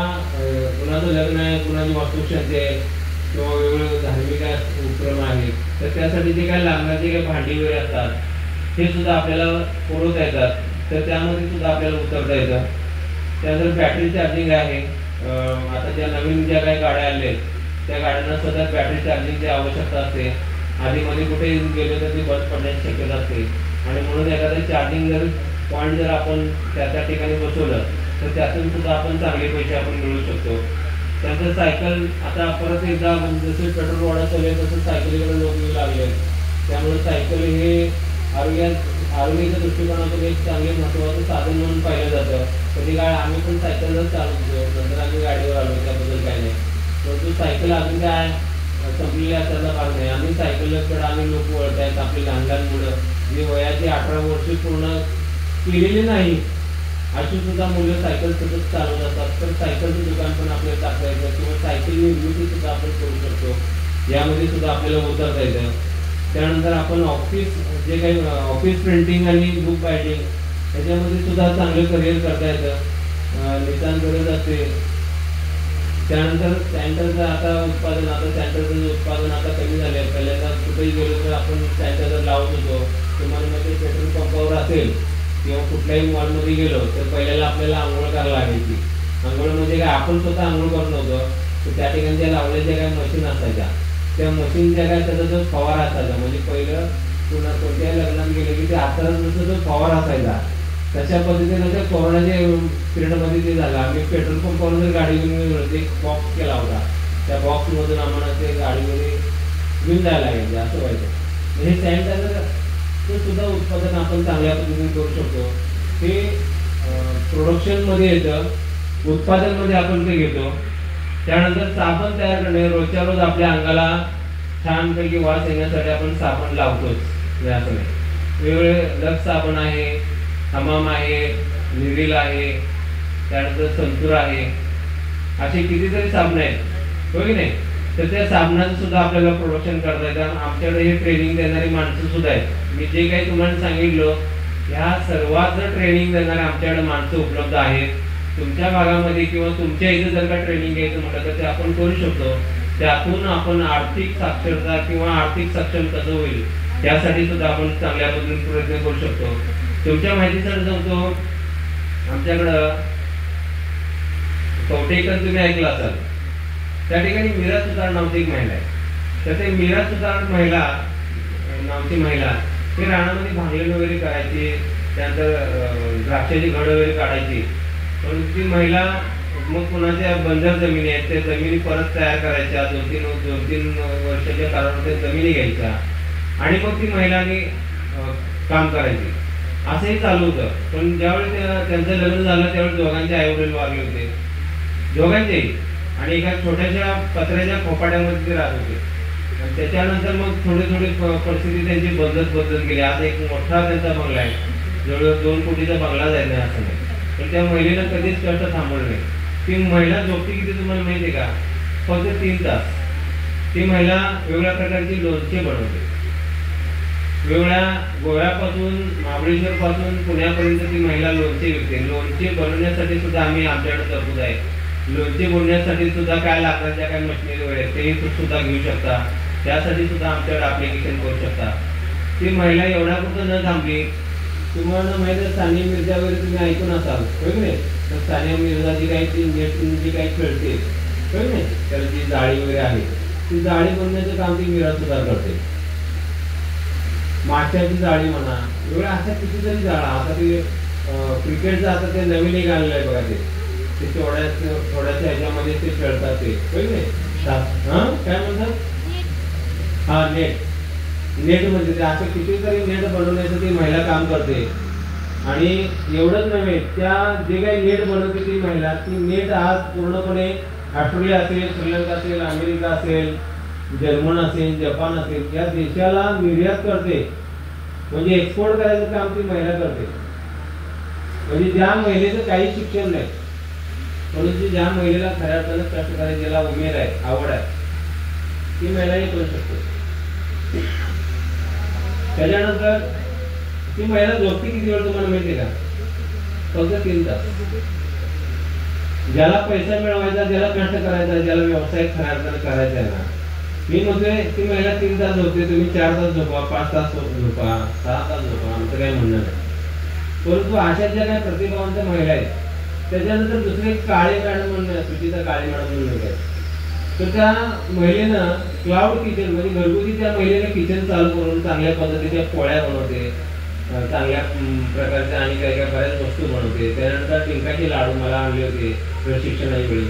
कुणाचं लग्न आहे, कुणाची वास्तुशांती आहे किंवा वेगवेगळे धार्मिक उपक्रम आहेत, तर त्यासाठी जे काही लागणारे जे काही भांडी वगैरे असतात हे सुद्धा आपल्याला पुरवता येतात, तर त्यामध्ये सुद्धा आपल्याला उतरता येतं. त्यानंतर बॅटरी चार्जिंग आहे. आता ज्या नवीन ज्या काही गाड्या आल्या आहेत त्या गाड्यांना सतत बॅटरी चार्जिंगची आवश्यकता असते. आधीमध्ये कुठे गेलो तर ती बंद पडण्याची शक्यता असते आणि म्हणून एखादं चार्जिंग जर पॉईंट जर आपण त्या ठिकाणी बसवलं तर त्यातून सुद्धा आपण चांगले पैसे आपण मिळवू शकतो. त्यानंतर सायकल, आता परत एकदा जसे पेट्रोल वाढत चालले तसं सायकलीकडे लोक येऊ लागले, त्यामुळे सायकल हे आरोग्याच्या दृष्टिकोनातून एक चांगले महत्त्वाचं साधन म्हणून पाहिलं जातं. कधी काय आम्ही पण सायकलच चालवतो, नंतर आम्ही गाडीवर आलो, त्याबद्दल काही नाही. परंतु सायकल अजून काय संपलेली असल्याचा भाग नाही. आम्ही सायकलकडे आम्ही लोक वळत आहेत. आपली लहान लहान मुलं जी वयाची 18 वर्ष पूर्ण केलेली नाही अशी सुद्धा मुलं सायकल सतत चालवत असतात. तर सायकलचं दुकान पण आपल्याला टाकता येतं किंवा सायकल निर्मिती सुद्धा आपण करू शकतो, यामध्ये सुद्धा आपल्याला उतरता येतं. त्यानंतर आपण जे काही ऑफिस प्रिंटिंग आणि बुक बायडिंग याच्यामध्ये सुद्धा चांगलं करिअर करता येतं, निदान गरज असते. त्यानंतर सॅनिटायझर आता सॅनिटायझरचं उत्पादन आता कमी झाले आहे. पहिल्यांदा कुठेही गेलो तर आपण सॅनिटायझर लावत होतो. तुम्हाला म्हणजे पेट्रोल पंपावर असेल किंवा कुठल्याही मॉलमध्ये गेलो तर पहिल्याला आपल्याला आंघोळ करायला लागायची. आंघोळ म्हणजे काय, आपण स्वतः आंघोळ करत नव्हतो, तर त्या ठिकाणी ज्या लावलेल्या ज्या काही मशीन असायच्या त्या मशीनच्या काय त्याचा जो फवारा असायचा, म्हणजे पहिलं कोणत्याही लग्नात गेले की ते आता जसं जो फवारा असायचा तशा पद्धतीने त्या कोरोनाच्या पिरियडमध्ये ते झालं. आम्ही पेट्रोल पंपावर जर गाडी घेऊन एक बॉक्स केला होता, त्या बॉक्समधून आम्हाला ते गाडीमध्ये घेऊन जायला लागायचं, असं व्हायचं. हे सॅनिटायझर ते सुद्धा उत्पादन आपण चांगल्या पद्धतीने करू शकतो. ते प्रोडक्शनमध्ये येतं, उत्पादनमध्ये आपण ते घेतो. त्यानंतर साबण तयार करणे, रोजच्या रोज आपल्या अंगाला छानपैकी वास येण्यासाठी आपण साबण लावतोच, असं नाही. वेगवेगळे लक्स साबण आहे, हमाम आहे, निरील आहे, त्यानंतर संतूर आहे, असे कितीतरी साबण आहेत, हो की नाही. तर त्या साबणाचं सुद्धा आपल्याला प्रोडक्शन करता येतं. आमच्याकडे हे ट्रेनिंग देणारी माणसं सुद्धा आहेत. मी जे काही तुम्हाला सांगितलं ह्या सर्वांचं ट्रेनिंग देणारे आमच्याकडे माणसं उपलब्ध आहेत. तुमच्या भागामध्ये किंवा तुमच्या इथे जर का ट्रेनिंग घ्यायचं म्हटलं तर ते आपण करू शकतो. त्यातून आपण आर्थिक साक्षरता किंवा आर्थिक सक्षम कसं होईल यासाठी सुद्धा आपण चांगल्या पद्धतीने प्रयत्न करू शकतो. तुमच्या माहितीसाठी सांगतो, आमच्याकडं कवटेकर तुम्ही ऐकलं असाल, त्या ठिकाणी मीरा सुतार नावची एक महिला आहे. तर ते मीरा सुतार नावची महिला ही रानामध्ये भांगलेण वगैरे करायची, त्यानंतर द्राक्षाची घड वगैरे काढायची. पण ती महिला मग कुणाच्या बंजर जमिनी आहेत त्या जमिनी परत तयार करायच्या, दोन तीन वर्षाच्या काळात त्या जमिनी घ्यायच्या आणि मग ती महिलांनी काम करायची. असंही चालू होतं. पण ज्यावेळी त्यांचं लग्न झालं त्यावेळी दोघांचे आईवडील वारले होते, दोघांचेही, आणि एका छोट्याशा पत्र्याच्या खोपाट्यामध्ये ते राहत होते. आणि त्याच्यानंतर मग थोडी परिस्थिती त्यांची बदलत गेली. आज एक मोठा त्यांचा बंगला आहे, जवळजवळ 2 कोटीचा बंगला जायचा आहे असं नाही. पण त्या महिलेनं कधीच कष्ट थांबवलं नाही. ती महिला झोपती किती तुम्हाला माहिती आहे का? फक्त 3 तास. ती महिला वेगवेगळ्या प्रकारची लोणचे बनवते, वेगवेगळ्या गोव्यापासून महाबळेश्वर पासून पुण्यापर्यंत ती महिला लोणचे विकते. लोणचे बनवण्यासाठी सुद्धा आम्ही आमच्याकडे तरतूद आहे. लोणचे बनवण्यासाठी सुद्धा काय लागतात, ज्या काही मशिनरी वगैरे तेही सुद्धा घेऊ शकता, त्यासाठी सुद्धा आमच्याकडे ॲप्लिकेशन करू शकता. ती महिला एवढ्यापुरतं न थांबली. तुम्हाला माहिती आहे सानिया मिर्झा वगैरे तुम्ही ऐकून असाल, होय की नाही. तर सानिया मिर्झा जी काही ती नेट जी काही खेळते, होय की नाही, तर जी जाळी वगैरे आहे ती जाळी बनवण्याचं काम ती मीरा सुतार करते. माशाची जाळी म्हणा, एवढ्या अशा कितीतरी जाळा. आता ते क्रिकेटचं आता ते नवीन एक आलेलं आहे बघा, ते थोड्याशा ह्याच्यामध्ये ते खेळतात ते, होय की नाही. काय म्हणतात, हा नेट म्हणजे ते असं कितीतरी नेट बनवण्याचं ती महिला काम करते. आणि एवढंच नव्हे, त्या जे काही नेट बनवते ती महिला, ती नेट आज पूर्णपणे ऑस्ट्रेलिया असेल, श्रीलंका असेल, अमेरिका असेल, जर्मन असेल, जपान असेल, या देशाला निर्यात करते. म्हणजे एक्सपोर्ट करायचं काम ती महिला करते. म्हणजे ज्या महिलेचं काही शिक्षण नाही, परंतु ज्या महिलेला खऱ्या अर्थानं कष्ट करायची, ज्याला उमेद आहे, आवड आहे, ती महिला हे करू शकते. त्याच्यानंतर ती महिला झोपते किती वेळ तुम्हाला माहिती आहे का? फक्त 3 तास. ज्याला पैसा मिळवायचा, ज्याला कष्ट करायचा, ज्याला व्यवसाय खऱ्या अर्थाने करायचा आहे ना, मी म्हणतोय ती महिला 3 तास झोपते, तुम्ही 4 तास झोपा, 5 तास झोपा, 6 तास झोपा, आमचं काही म्हणणं नाही. परंतु अशा ज्या काही प्रतिभावंत महिला आहेत, त्याच्यानंतर दुसरे काळे मॅडम म्हणून, सुचिता काळे मॅडम म्हणून आहे, तर त्या महिलेनं क्लाउड किचन म्हणजे घरगुती त्या महिलेने किचन चालू करून चांगल्या पद्धतीच्या पोळ्या बनवते, चांगल्या प्रकारच्या आणि काही काही बऱ्याच वस्तू बनवते. त्यानंतर टिंकाचे लाडू मला आणले होते प्रशिक्षणाच्या वेळी.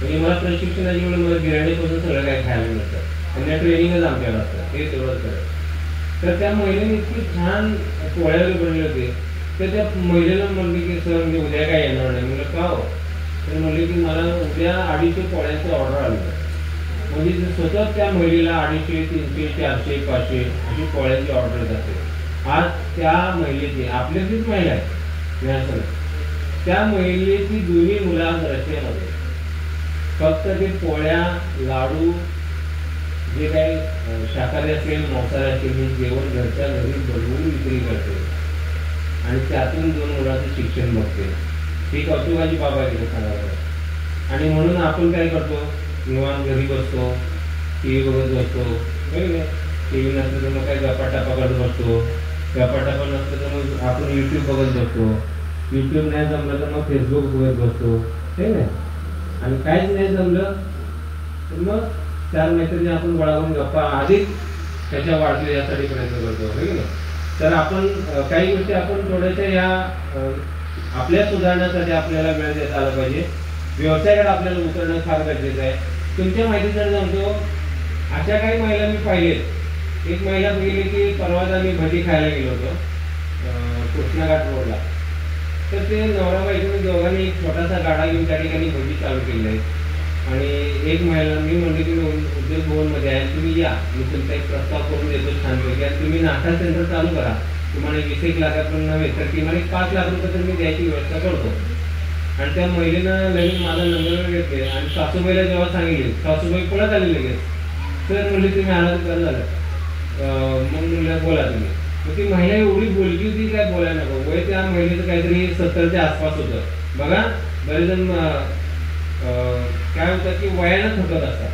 म्हणजे मला प्रशिक्षणाच्या वेळी मला बिर्याणीपासून सगळं काही खायला मिळतं आणि ट्रेनिंगच आमच्याकडे असतं, ते तेवढंच करत. तर त्या महिलेने इतकी छान पोळ्या बनवले होते. तर त्या महिलेला म्हणले की सर मी उद्या काय येणार नाही. म्हणलं का हो? तर म्हणले की मला उद्या 250 पोळ्यांचं ऑर्डर आलं. म्हणजे स्वतः त्या महिलेला 250, 300, 400, 500 अशी पोळ्यांची ऑर्डर जाते. आज त्या महिलेची, आपल्याचीच महिला आहे, त्या महिलेची दोन्ही मुलं रशियामध्ये फक्त ते पोळ्या, लाडू, जे काही शाकाहारी असेल, मांसाहारी असेल, हे जेवण घरच्या घरी बनवून विक्री करते आणि त्यातून 2 मुलांचं शिक्षण बघते. ही कौतुकाची बाब आहे सांगायला. आणि म्हणून आपण काय करतो, निवांत घरी बसतो, टी व्ही बघत बसतो. टी व्ही नसतं तर मग काय गप्पा-टप्पा करत बसतो, गप्पा-टप्पा नसतं तर मग आपण यूट्यूब बघत बसतो, यूट्यूब नाही जमलं तर मग फेसबुक बघत बसतो, हे नाही. आणि काहीच नाही जमलं तर मग 4 मैत्रिणी आपण गोळा गप्पा अधिक त्याच्या वाढतील यासाठी प्रयत्न करतो, हे नाही. तर आपण काही गोष्टी आपण थोड्याशा या आपल्या सुधारण्यासाठी आपल्याला वेळ देता आला पाहिजे. व्यवसायाकडे आपल्याला उतरणं फार गरजेचं आहे. तुमच्या माहितीसाठी सांगतो, अशा काही महिला मी पाहिलेत. एक महिला गेली की परवाच आम्ही भजी खायला गेलो होतो कृष्णाघाट रोडला. तर ते नवरा बायकोने दोघांनी एक छोटासा गाडा घेऊन त्या ठिकाणी भजी चालू केली आहे. आणि एक महिला मी म्हणले की उद्योग भवनमध्ये आहे, तुम्ही या, मी तुमचा एक प्रस्ताव करून देतो छानपैकी आणि तुम्ही नाश्ता सेंटर चालू करा. तुम्हाला 20-1 लाखापर्यंत नव्हे तर किमान 5 लाख रुपये तर मी द्यायची व्यवस्था करतो. आणि त्या महिलेनं लगेच माझा नंबर घेतले आणि सासूबाईला जेव्हा सांगितले, सासूबाई पळत आली लगेच. तर म्हणले तुम्ही आला तर झालं. मग म्हणलं बोला तुम्ही. मग ती महिला एवढी बोलकी होती काय बोलायला नको. वय त्या महिलेचं काहीतरी 70च्या आसपास होतं. बघा बरेच जण काय होतं की वयानं थकत असतात.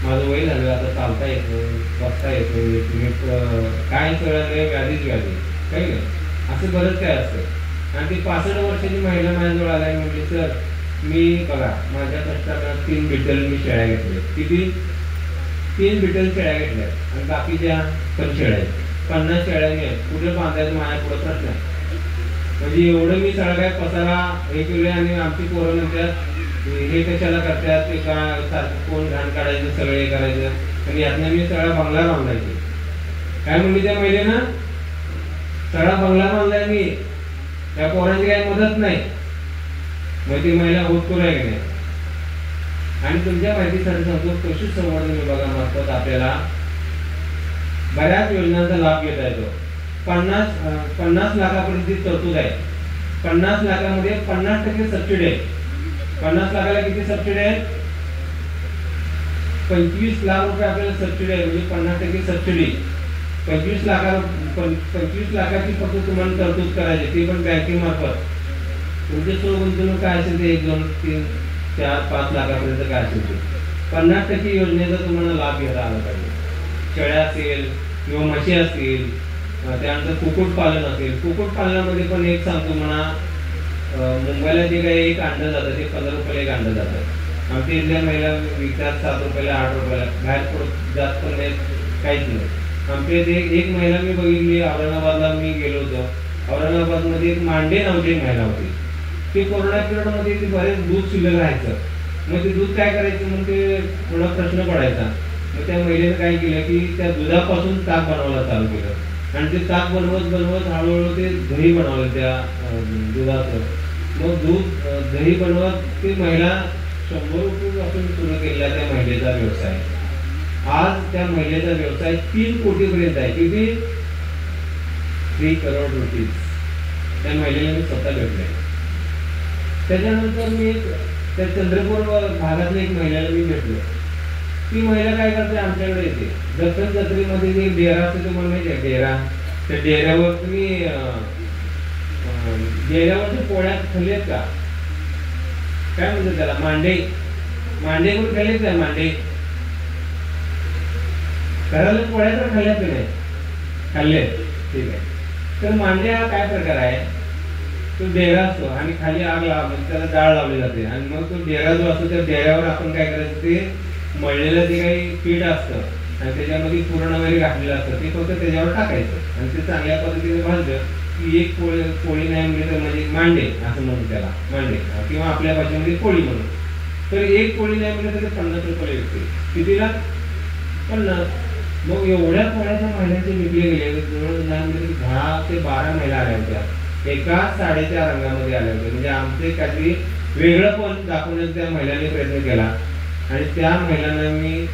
माझं वय झालं, आता चालता येतं, बसता येतं, तुम्ही काय सगळं व्याधीच व्याधी काही नाही, असं बरंच काय असतं. आणि ती 65 वर्षाची महिला माझ्याजवळ आला म्हणजे सर मी बघा माझ्या कष्टाला 3 बिटल मी शेळ्या घेतल्या. किती? 3 बिटल शेळ्या घेतल्या आणि बाकीच्या पण शेळ्या आहेत. 50 शेळ्या आहेत. कुठे बांधायचं माझ्या पुढे प्रश्न आहे. म्हणजे एवढं मी सगळं काय पसारा हे केले. आणि आमची पोरं म्हणतात हे कशाला करतात, ते काय सारखं कोण घाण काढायचं, सगळं हे करायचं. आणि यातनं मी सगळा बंगला बांधायचे. काय म्हणली त्या महिलेनं? सगळा बंगला बांधलाय मी, त्या पोरांची काही मदत नाही. मग ती महिला होतकरू आहे की नाही. आणि तुमच्या माहितीसाठी सांगतो, पशुसंवर्धन विभागामार्फत आपल्याला बऱ्याच योजनांचा लाभ घेता येतो. 50 लाखापर्यंतची तरतूद आहे. 50 लाखामध्ये 50% सबसिडी आहे. 50 लाखाला किती सबसिडी आहे? 25 लाख रुपये आपल्याला सबसिडी आहे. म्हणजे 50% सबसिडी. 25 लाखाची फक्त तुम्हाला तरतूद करायची, ती पण बँकेमार्फत. तुमचे स्व गुंतवणूक काय असेल ते 1, 2, 3, 4, 5 लाखापर्यंत काय असेल ते 50% योजनेचा तुम्हाला लाभ घेता आला पाहिजे. शेळ्या असेल किंवा म्हशी असतील, त्यानंतर कुक्कुटपालन असेल. कुक्कुटपालनामध्ये पण एक सांगतो म्हणा, मुंबईला जे काही एक अंडं जातं ते 15 रुपयाला एक अंडं जातं. आमच्या इथल्या महिला विकतात 7 रुपयाला, 8 रुपयाला. बाहेर पुढं जास्त पण काहीच नाही. आमच्या इथे एक महिला मी बघितली, औरंगाबादला मी गेलो होतो. औरंगाबादमध्ये एक मांडे नावाची एक महिला होती. ते कोरोना पिरियडमध्ये ते बरेच दूध शिल्लक राहायचं. मग ते दूध काय करायचं मग ते थोडा प्रश्न पडायचा. मग त्या महिलेनं काय केलं की त्या दुधापासून ताक बनवायला चालू केलं. आणि ते ताक बनवत हळूहळू ते दही बनवलं त्या दुधाचं. मग दही बनवत ती महिला 100 रुपयापासून सुरू केलेला त्या महिलेचा व्यवसाय. आज त्या महिलेचा व्यवसाय 3 कोटीपर्यंत आहे. किती? 3 करोड रुपये त्या महिलेला मी स्वतः भेटले. त्याच्यानंतर मी त्या चंद्रपूर भागातल्या एक महिलेला मी भेटलो. ती महिला काय करते, आमच्याकडे येते. दत्तन जत्रेमध्ये जे डेरा असते तुम्हाला माहिती आहे, डेरा, त्या डेऱ्यावर तुम्ही डेऱ्यावरच्या पोळ्या खाल्लेत का? काय म्हणतात त्याला, मांडे. मांडे कोण खाल्लेत काय? मांडे घराला पोळ्या तर खाल्ल्यात की नाही? खाल्ले. ठीक आहे. तर मांडे हा काय प्रकार आहे, तो डेरा असतो आणि खाली आग लावली, त्याला डाळ लावली जाते आणि मग तो डेरा जो असतो त्या डेऱ्यावर आपण काय करायचं, ते मळलेलं जे काही पीठ असतं आणि त्याच्यामध्ये पुरण वगैरे घातलेलं असतं ते फक्त त्याच्यावर टाकायचं आणि ते चांगल्या पद्धतीने भाजलं की एक पोळी नाही म्हणजे तर म्हणजे मांडे असं म्हणून त्याला, मांडे किंवा आपल्या भाषेमध्ये पोळी म्हणून. तर एक पोळी नाही म्हणजे तर 50 रुपये विकते. कितीला? 50. मग एवढ्या पोळ्याच्या महिन्याचे विकले गेले, जवळ 10 ते 12 महिला आल्या होत्या, एका साडीच्या रंगामध्ये आल्या होत्या. म्हणजे आमचे काहीतरी वेगळं पण दाखवण्याचा त्या महिलांनी प्रयत्न केला आणि त्या महिलांना मी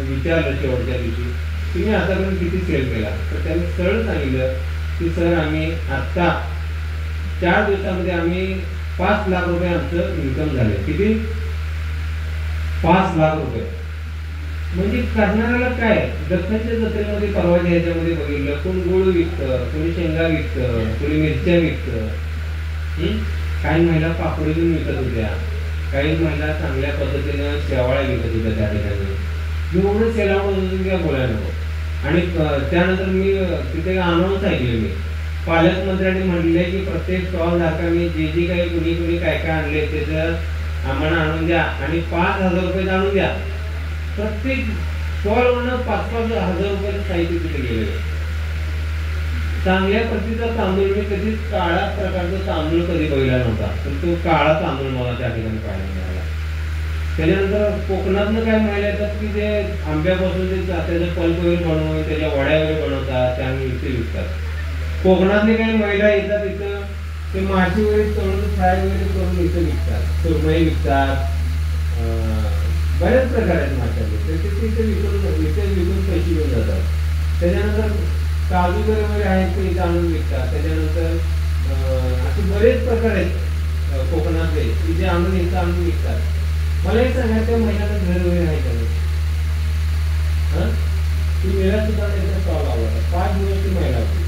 विचारलं शेवटच्या दिवशी, तुम्ही आतापर्यंत किती सेल केला? तर त्यांनी सरळ सांगितलं की सर आम्ही आत्ता 4 दिवसामध्ये आम्ही 5 लाख रुपये आमचं इन्कम झाले. किती? 5 लाख रुपये. म्हणजे करणाऱ्याला काय, दत्ताच्या जत्रेमध्ये परवाच्या ह्याच्यामध्ये बघितलं, कोण गुळ विकतं, कोणी शेंगा विकतं, कोणी मिरच्या विकतं, काही महिला पापडी घेऊन विकत होत्या, काही महिला चांगल्या पद्धतीनं शेवाळ्या विकत होत्या त्या ठिकाणी. एवढं सेलावत होतं की काय बोलायला नको. आणि त्यानंतर मी तिथे अनाउन्स ऐकले, मी पालकमंत्र्यांनी म्हटले की प्रत्येक स्टॉल धारकांनी जे जे काही कुणी काय काय आणले त्याचं आम्हाला आणून द्या आणि 5,000 रुपये आणून द्या. प्रत्येक स्टॉलवरनं 5-5 हजार रुपयाचं साहित्य तिथे गेलेलं. चांगल्या प्रतीचा तांदूळ, मी कधीच काळ्या प्रकारचा तांदूळ कधी बघितला नव्हता, पण तो काळा तांदूळ मला त्या ठिकाणी पाहायला मिळाला. त्याच्यानंतर कोकणातनं काय महिला येतात की ते आंब्यापासून ते त्याचं पल्प वगैरे बनवून त्याच्या वड्या वगैरे बनवतात, त्या इथे विकतात. कोकणातले काही महिला येतात इथं ते माशी वगैरे तळून फ्राय वगैरे करून इथं विकतात, सुरमई विकतात, बरेच प्रकार आहेत माशाचे, ते इथे विकून पैसे घेऊन जातात. त्याच्यानंतर काजू वगैरे आहेत ते इथं आणून विकतात. त्याच्यानंतर असे बरेच प्रकार आहेत कोकणातले की जे आणून इथं आणून विकतात. मला एक सांगा, त्या महिन्याला घर वगैरे आहे का नाही? ती मेळा सुद्धा त्याचा स्टॉल लावला. 5 दिवस ती महिला होती.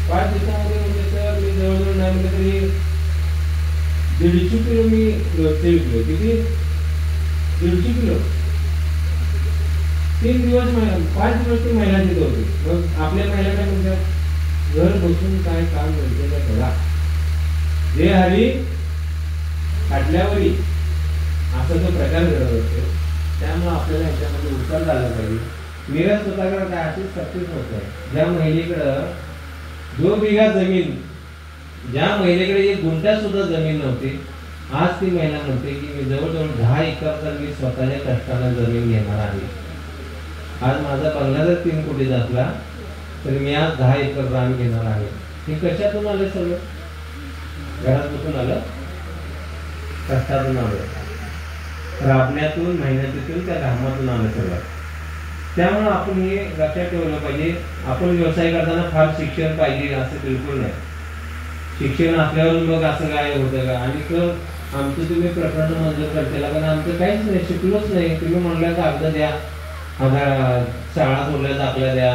5 दिवसामध्ये म्हणजे तर मी जवळजवळ नाही म्हणजे तरी 150 किलो मी ते विकलो. किती? 150 किलो. 3 दिवस 5 दिवस ती महिला तिथे होती. मग आपल्या महिला काय म्हणतात, घर बसून काय काम मिळते का थोडा, जे हरी काढल्यावरी असं तो प्रकार घडत असतो. त्यामुळे आपल्याला ह्याच्यामध्ये उचल झाला पाहिजे. मीरा स्वतःकडे काय अशीच सक्सेस होत आहे. ज्या महिलेकडं 2 बिघा जमीन, ज्या महिलेकडे 1 गुंठा सुद्धा जमीन नव्हती, आज ती महिला म्हणते की मी जवळजवळ 10 एकर तर मी स्वतःच्या कष्टाने जमीन घेणार आहे. आज माझा बंगला जर 3 कोटीचा असला तर मी आज 10 एकर रान घेणार आहे. हे कशातून आलं? सगळं घरात बसून आलं, कष्टातून आलं, राबण्यातून, मेहनतीतून, त्या घामातून आलं सगळं. त्यामुळे आपण हे लक्षात ठेवलं पाहिजे. आपण व्यवसाय करताना फार शिक्षण पाहिजे असं बिलकुल नाही. शिक्षण असल्यावर मग असं काय होतं का? आणि तर आमचं तुम्ही प्रकरण मंजूर करताना, पण आमचं काहीच नाही, शिकलोच नाही. तुम्ही म्हणलं कागद द्या, शाळा सोडल्या दाखल्या द्या,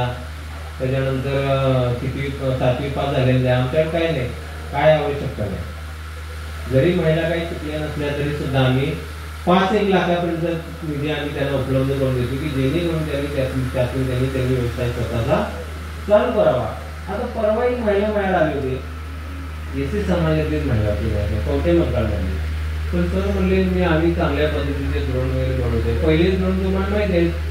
त्याच्यानंतर किती 7वी पास झालेल्या द्या, आमच्याकडे काय नाही, काय आवश्यकता नाही. जरी महिला काही शिकल्या नसल्या तरी सुद्धा आम्ही 5-1 लाखापर्यंत निधी आम्ही त्यांना उपलब्ध करून देतो की जेणेकरून त्यातून त्यांनी व्यवसाय स्वतःचा चालू करावा. आता परवा एक महिला मिळायला आली होती, एसी समाजातील महिला होती, कवठे मंत्रालयामध्ये. पण सर म्हणले मी आम्ही चांगल्या पद्धतीचे ड्रोन वगैरे बनवते. पहिलेच ड्रोन तुम्हाला माहिती आहे,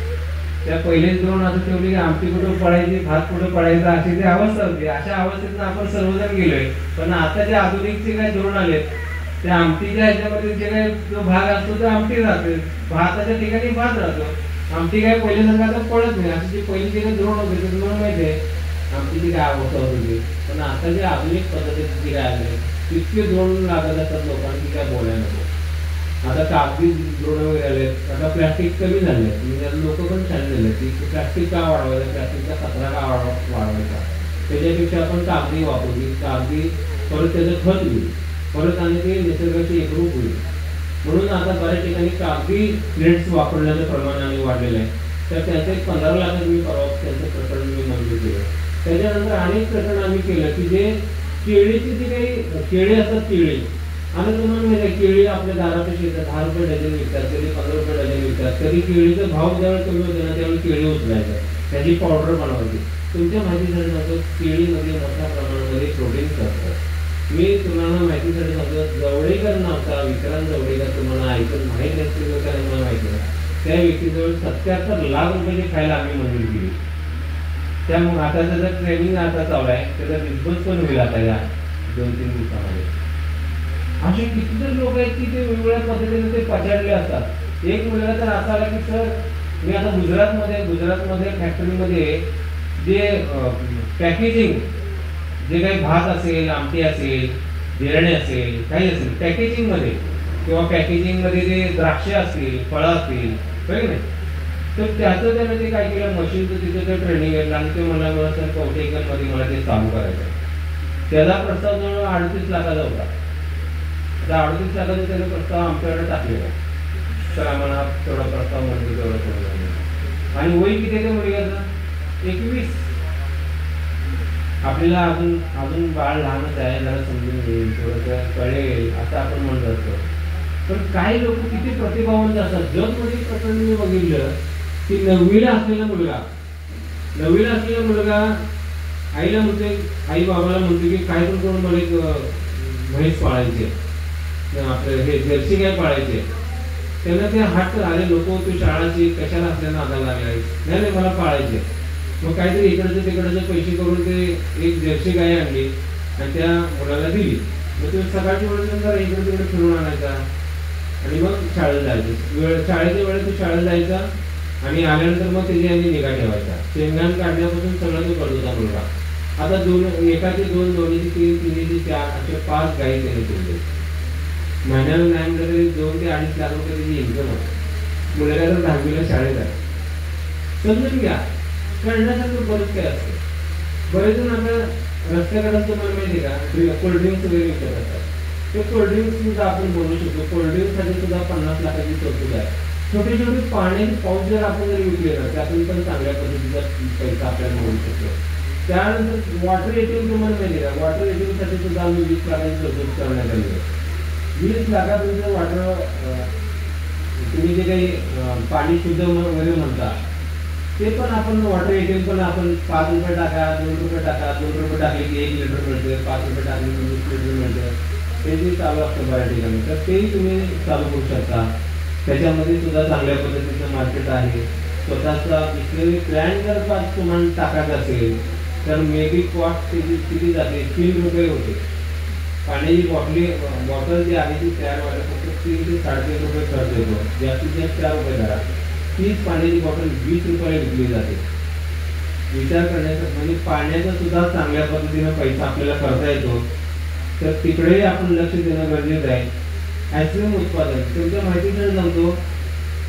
त्या पहिलेच ड्रोन असं ठेवले की आमटी कुठं पडायची, भात कुठं पडायचं, अशी ती अवस्था होती. अशा अवस्थेतून आपण सर्वजण गेलोय. पण आता जे आधुनिकचे काही ड्रोन आलेत, त्या आमटीच्या ह्याच्यामध्ये जे काही जो भाग असतो तो आमटी राहतो, भाताच्या ठिकाणी भात राहतो. आमटी काय पहिले सांगा आता पडत नाही. अशी जी पहिली जे काही ड्रोन होते ते तुम्हाला माहिती आहे आमटीची काय अवस्था होती. पण आता जे आधुनिक पद्धतीचे जे काय आले तितके ड्रोन लागत असतात लोकांनी, काय बोलायला नको. आता कागदी ड्रोन वगैरे आले, आता प्लॅस्टिक कमी झाले, म्हणजे लोक पण छान झाले की प्लॅस्टिक का वाढवायचं, प्लॅस्टिकचा कचरा का वाढवायचा, त्याच्यापेक्षा आपण कागदी वापरली, कागदी परत त्याचं खत होईल, परत आणि ते निसर्गाची एकरूप होईल. म्हणून आता बऱ्याच ठिकाणी कागदी प्लेट्स वापरण्याचं प्रमाण आणि वाढलेलं आहे. तर त्याचं एक 15 लाखात मी परवा त्यांचं प्रकरण मी मंजूर केलं. त्याच्यानंतर अनेक प्रकरण आम्ही केलं की जे केळीची जी काही केळी असतात, केळी आणि तुम्हाला माहिती आहे केळी आपल्या दारापाशी येतात, 10 रुपये डझन विकतात, कधी 15 रुपये डझन विकतात. कधी केळीचा भाव ज्यावेळी कमी होतो ना त्यावेळी केळी उचलायचं, त्याची पावडर बनवायची. तुमच्या माहितीसाठी सांगतो केळीमध्ये मोठ्या प्रमाणामध्ये प्रोटीन्स असतात. मी तुम्हाला माहितीसाठी सांगतो, जवळेकर नावचा विक्रांत जवळेकर तुम्हाला ऐकून माहीत असतील का नाही मला माहिती नाही, त्या व्यक्तीजवळ 77 लाख रुपयाची फाईल आम्ही मंजूर केली. त्यामुळे आता त्याचं ट्रेनिंग आता चालू आहे, त्याचा डिस्बर्स पण होईल आता या 2-3 दिवसामध्ये. असे कितीतरी लोक आहेत की ते वेगवेगळ्या पद्धतीने ते पछाडले असतात. एक मुलगा तर असा आला की सर मी आता गुजरातमध्ये फॅक्टरीमध्ये जे पॅकेजिंग जे काही भात असेल, आमटी असेल, बिर्याणी असेल, काही असेल पॅकेजिंगमध्ये किंवा पॅकेजिंगमध्ये जे द्राक्षे असतील, फळं असतील, बरोबर नाही, तर त्याचं त्यानं ते काय केलं मशीनचं तिथं ते ट्रेनिंग घेतलं आणि ते मला सर कवटेकरमध्ये मला ते चालू करायचं. त्याचा प्रस्ताव जवळ 38 लाखाचा होता. त्या 38 लाखाचा त्याचा प्रस्ताव आमच्याकडे टाकलेला. तर आम्हाला तेवढा प्रस्ताव म्हणजे तेवढा थोडा आणि वय किती आहे त्या मुलग्याचं 21. आपल्याला अजून बाळ लहानच आहे, जरा समजून घेईल, थोडंसं कळेल असं आपण म्हणत असतो. पण काही लोक किती प्रतिभावंत असतात. जगमध्ये प्रकरण मी बघितलं की 9वीला असलेला मुलगा आईला म्हणते, आई बाबाला म्हणते की काय पण करून मला एक म्हैस पाळायचे, आपलं हे जर्सी गाय पाळायचे. त्यांना ते हट्ट आले, नको तू शाळाची कशाला असल्यानं नादाला लागलाय, नाही मला पाळायचे. मग काहीतरी इकडचे तिकडचे पैसे करून ते एक जर्सी गाय आणली आणि त्या मुलाला दिली. मग तो सकाळची वेळेनंतर इकडे तिकडे फिरून आणायचा आणि मग शाळेत जायचं. शाळेच्या वेळेत तो शाळेत जायचा आणि आल्यानंतर मग त्याची आणि निगा ठेवायचा. शेंगदाण काढण्यापासून सगळं तो करत होता मुलगा. आता एकाचे 2, दोन्हीचे 3, तिन्हीचे 4 असे 5 गायी त्याने केले. महिन्याला नाही म्हटलं तरी 2 ते 2.5 लाख रुपये त्याची इन्कम आहे. मुलाला तर 10वीला शाळेत आहे. समजून घ्या, कळण्यासारखं बरंच काय असतं. बरेच जण आता रस्त्याकडे तुम्हाला माहिती आहे का कोल्ड्रिंक्स वगैरे विकत असतात. ते कोल्ड्रिंक्स सुद्धा आपण बोलू शकतो. कोल्ड्रिंक्ससाठी सुद्धा 50 लाखाची तरतूद आहे. छोटे छोटे पाण्याचे पाऊस जर आपण जर विकले ना त्यातून पण चांगल्या पद्धतीचा पैसा आपल्याला मिळू शकतो. त्यानंतर वॉटर एटीएम तुम्हाला माहिती आहे का, वॉटर एटीएमसाठी सुद्धा आम्ही 20 लाखाची तरतूद करण्यात आली आहे. 20 लाखात तुमचं वॉटर तुम्ही जे काही पाणी शुद्ध वगैरे म्हणता ते पण आपण वॉटर एटीएम पण आपण 5 रुपये टाका, 2 रुपये टाका, 2 रुपये टाकले की 1 लिटर मिळते, 5 रुपये टाकले की 20 लिटर मिळतं. ते जे चालू असतं बऱ्याच ठिकाणी, तर तेही तुम्ही चालू करू शकता. त्याच्यामध्ये सुद्धा चांगल्या पद्धतीचं मार्केट आहे. स्वतःचा बिस्लरी प्लॅन जर तुम्हाला टाकायचा असेल तर मे बी कॉस्ट त्याची किती जाते, 3 रुपये होते. पाण्याची बॉटल जी आहे ती तयार व्हायला फक्त 3 ते 3.5 रुपये खर्च येतो. जास्तीत जास्त 4 रुपये धरा. तीच पाण्याची बॉटल 20 रुपयाला विकली जाते. विचार करण्याचा म्हणजे पाण्याचा सुद्धा चांगल्या पद्धतीने पैसा आपल्याला करता येतो. तर तिकडेही आपण लक्ष देणं गरजेचं आहे. आईस्क्रीम उत्पादन तुमच्या माहितीसाठी सांगतो,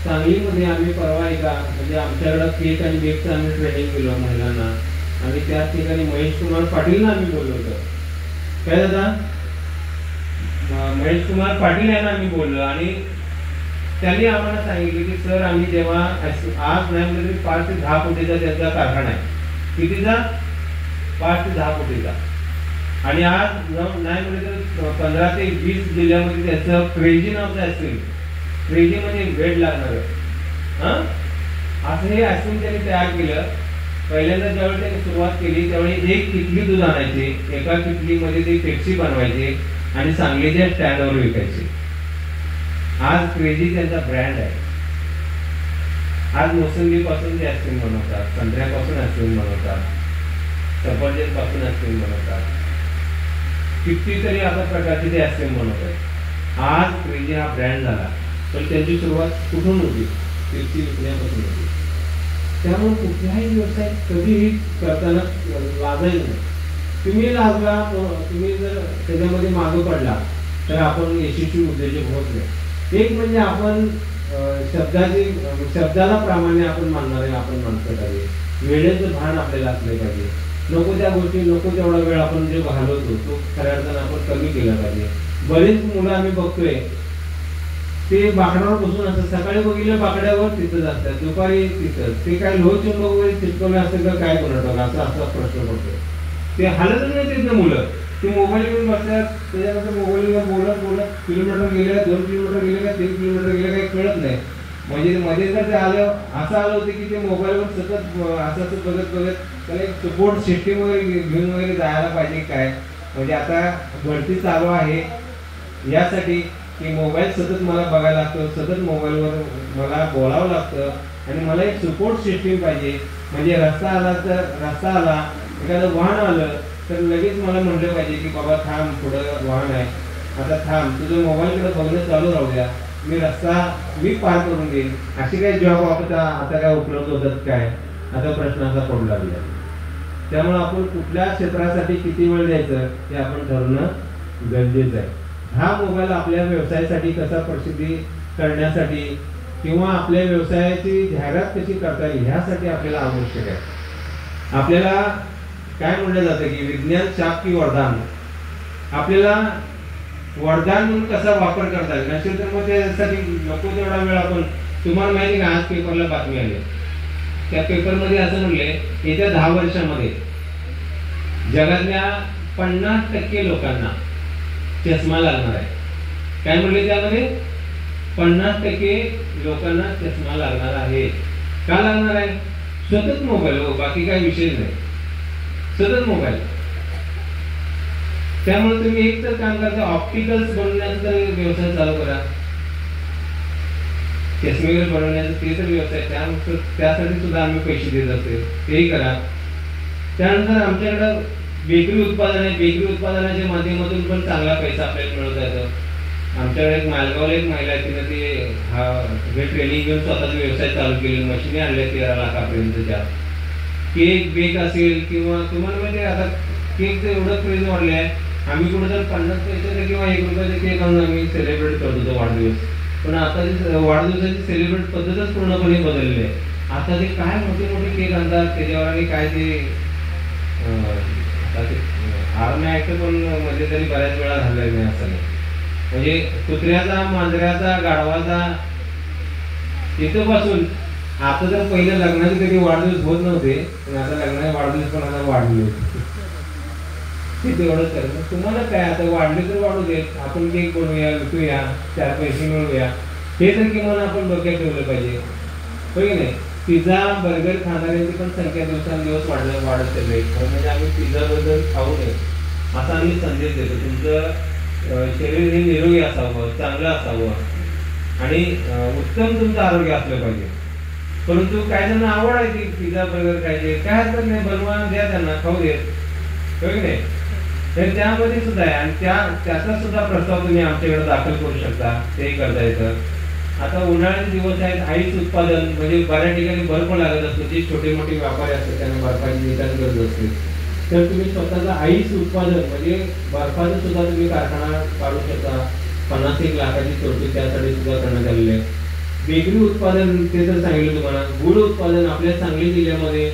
सांगलीमध्ये आम्ही परवा एका म्हणजे आमच्याकडं केक आणि बेकचं आम्ही ट्रेनिंग केलं महिलांना आणि त्याच ठिकाणी महेश कुमार पाटीलला आम्ही बोललो होतो. काय दादा, महेश कुमार पाटील यांना आम्ही बोललो आणि त्यांनी आम्हाला सांगितले की सर आम्ही जेव्हा आज नाही म्हणजे 5 ते 10 कोटीचा त्यांचा कारखाना आहे. कितीचा? 5 ते 10 कोटीचा. आणि आज नाही म्हणजे 15 ते 20 जिल्ह्यामध्ये त्याचं क्रेझी नावचं आईस्क्रीम, क्रेझी म्हणजे वेड लागणार असं हे आईस्क्रीम त्यांनी तयार केलं. पहिल्यांदा ज्यावेळी त्यांनी सुरुवात केली त्यावेळी 1 किटली दूध आणायचे, एका किटलीमध्ये ते पेप्सी बनवायचे आणि सांगलीच्या स्टँडवर विकायचे. आज क्रेझी त्यांचा ब्रँड आहे. आज मोसंबीपासून ते आईस्क्रीम बनवतात, संत्र्यापासून आईस्क्रीम बनवतात, सफरचंद पासून आईस्क्रीम बनवतात, कितीतरी आता प्रकारचे ते आईस्क्रीम बनवतात. आज क्रेझी हा ब्रँड झाला. पण त्यांची सुरुवात कुठून होती? पेप्सी विकण्यापासून होती. त्यामुळे कुठलाही व्यवसाय कधीही करताना लाजायचं नाही. तुम्ही लाजला, तुम्ही जर त्याच्यामध्ये मागं पडला तर आपण यशस्वी उद्योजक होत नाही. एक म्हणजे आपण शब्दाला प्रामाण्य आपण मानणारे आपण माणसं पाहिजे. वेळेचं भान आपल्याला असले पाहिजे. नको त्या गोष्टी नको तेवढा वेळ आपण जे घालवतो तो खऱ्या अर्थानं आपण कमी केला पाहिजे. बरेच मुलं आम्ही बघतोय ते बाकड्यावर बसून असतात. सकाळी बघितलं बाकड्यावर तिथंच असतात, दुपारी तिथंच. ते काय लोह चुंबक वगैरे चिटकवलं असतं का काय कोणाला असा असा प्रश्न पडतो. ते हालतच नाही तिथं मुलं. ते मोबाईल घेऊन बसतात, त्याच्यानंतर मोबाईलवर बोलत बोलत किलोमीटर गेले, 2 किलोमीटर गेले का 3 किलोमीटर गेले काही कळत नाही. म्हणजे मध्ये जर ते असं आलं होतं की ते मोबाईलवर सतत असं बघत बघत त्याला एक सपोर्ट सिस्टीम वगैरे घेऊन वगैरे जायला पाहिजे काय. म्हणजे आता भरती चालू आहे यासाठी की मोबाईल सतत मला बघायला लागतो, सतत मोबाईलवर मला बोलावं लागतं आणि मला एक सपोर्ट सिस्टीम पाहिजे. म्हणजे रस्ता आला एखादं वाहन आलं तर लगेच मला म्हटलं पाहिजे की बाबा थांब, पुढं वाहन आहे, आता थांब, तुझं मोबाईलकडे बघणं चालू राहू द्या, मी पार करून देईन. अशी काही जॉब आता काय उपलब्ध होतात काय, आता प्रश्न असा पडू लागला. त्यामुळे आपण कुठल्या क्षेत्रासाठी किती वेळ द्यायचं हे आपण ठरवणं गरजेचं आहे. हा मोबाईल आपल्या व्यवसायासाठी कसा प्रसिद्धी करण्यासाठी किंवा आपल्या व्यवसायाची जाहिरात कशी करता येईल ह्यासाठी आपल्याला आवश्यक आहे. आपल्याला काय म्हटलं जातं की विज्ञान शाप की वरदान. आपल्याला वरदान म्हणून कसा वापर करता येईल नसेल तर मग त्यासाठी नको तेवढा वेळ आपण. तुम्हाला माहिती का आज पेपरला बातमी आली, त्या पेपरमध्ये असं म्हणले येत्या 10 वर्षामध्ये जगातल्या 50% लोकांना चष्मा लागणार आहे. काय म्हणले त्यामध्ये 50% लोकांना चष्मा लागणार आहे. का लागणार आहे? सतत मोबाईल, हो बाकी काही विषय नाही, सतत मोबाईल. त्यामुळे तुम्ही एक तर काम करता, ऑप्टिकल्स बनवण्याचा व्यवसाय चालू करा, चष्मेवर बनवण्याचा ते तर व्यवसाय, त्यासाठी सुद्धा आम्ही पैसे देत असते, तेही करा. त्यानंतर आमच्याकडं बेकरी उत्पादन आहे, बेकरी उत्पादनाच्या माध्यमातून पण चांगला पैसा आपल्याला मिळवता येतो. आमच्याकडे एक मालगावला एक महिला आहे, तिने ते ट्रेनिंग घेऊन स्वतःचा व्यवसाय चालू केले, मशिनी आणल्या 13 लाखापर्यंतच्या. केक बेक असेल किंवा तुम्हाला माहिती आता केकचं एवढं क्रेज वाढले आहे. आम्ही कुठं तर 50 पैशाचा किंवा 1 रुपयाचा केक आणून आम्ही सेलिब्रेट करत होतो वाढदिवस. पण आता वाढदिवसाची सेलिब्रेट पद्धतच पूर्णपणे बदलली आहे. आता ते काय मोठे मोठे केक आणतात त्याच्यावर आणि काय ते आर्मी ऍक्ट पण मध्ये तरी बऱ्याच वेळा झालेला नाही असं नाही. म्हणजे कुत्र्याचा, मांजऱ्याचा, गाढवाचा इथपासून आता तर पहिल्या लग्नाचे कधी वाढदिवस होत नव्हते, पण आता लग्नाचे वाढदिवस पण आता वाढले ते तेवढंच करत. तुम्हाला काय आता वाढले तर वाढू देत, आपण केक बनवूया, विकूया, 4 पैसे मिळवूया, हे तर किमान आपण डोक्यात ठेवलं पाहिजे, होय की नाही. पिझ्झा बर्गर खाणाऱ्यांची पण संख्या दिवसांदिवस वाढत चालली आहे. म्हणजे आम्ही पिझ्झा बर्गर खाऊ नये असा आम्ही संदेश देतो. तुमचं शरीर हे निरोगी असावं, चांगलं असावं आणि उत्तम तुमचं आरोग्य असलं पाहिजे. परंतु काही जण आवड आहे की पिझ्झा बर्गर खायचे, काय हरकत नाही, बनवा, द्या त्यांना, खाऊ देत, होय की नाही. तर त्यामध्ये सुद्धा आहे आणि त्याचा सुद्धा प्रस्ताव तुम्ही आमच्याकडे दाखल करू शकता, तेही करता येतं. आता उन्हाळ्याचे दिवस आहेत, आईस उत्पादन म्हणजे बऱ्याच ठिकाणी बर्फ लागत असतो, जे छोटे मोठे व्यापारी असतात त्यांना बर्फाची निकाल गरज असते. तर तुम्ही स्वतःचा आईस उत्पादन म्हणजे बर्फाचं सुद्धा तुम्ही कारखाना काढू शकता. 50-1 लाखाची तरतूद त्यासाठी सुद्धा करण्यात आलेली आहे. बेकरी उत्पादन ते तर सांगितलं तुम्हाला. गुळ उत्पादन आपल्या सांगली जिल्ह्यामध्ये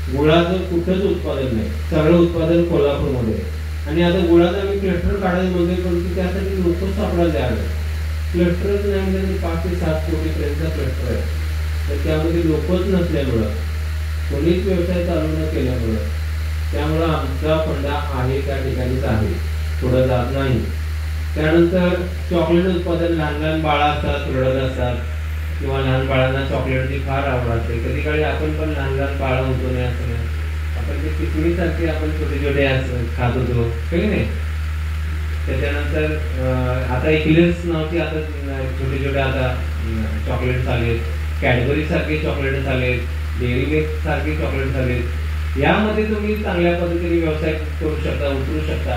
गुळाचं कुठंच उत्पादन नाही, सगळं उत्पादन कोल्हापूरमध्ये. आणि आता गुळाचा आम्ही क्लस्टर काढायला म्हणतोय, परंतु त्यासाठी लोक सापडायला द्यावे. क्लस्टरच नाही म्हणजे 5 ते 7 कोटीपर्यंतचा क्लस्टर आहे. तर त्यामध्ये लोकच नसल्यामुळं, कोणीच व्यवसाय चालू न केल्यामुळं, त्यामुळं आमचा फंडा आहे त्या ठिकाणीच आहे, पुढं जात नाही. त्यानंतर चॉकलेट उत्पादन, लहान लहान बाळा असतात, रडत असतात किंवा लहान बाळांना चॉकलेटची फार आवड असते. कधी काळी आपण पण लहान लहान बाळं होतो नाही असं नाही, आपण ते किसमीसारखे आपण छोटे छोटे खात होतो, काही नाही. त्याच्यानंतर आता एक्लेअर्स नावाची आता छोटे छोटे आता चॉकलेट्स आलेत, कॅडबरी सारखे चॉकलेट्स आलेत, डेअरी मिल्क सारखे चॉकलेट्स आलेत. यामध्ये तुम्ही चांगल्या पद्धतीने व्यवसाय करू शकता, उतरू शकता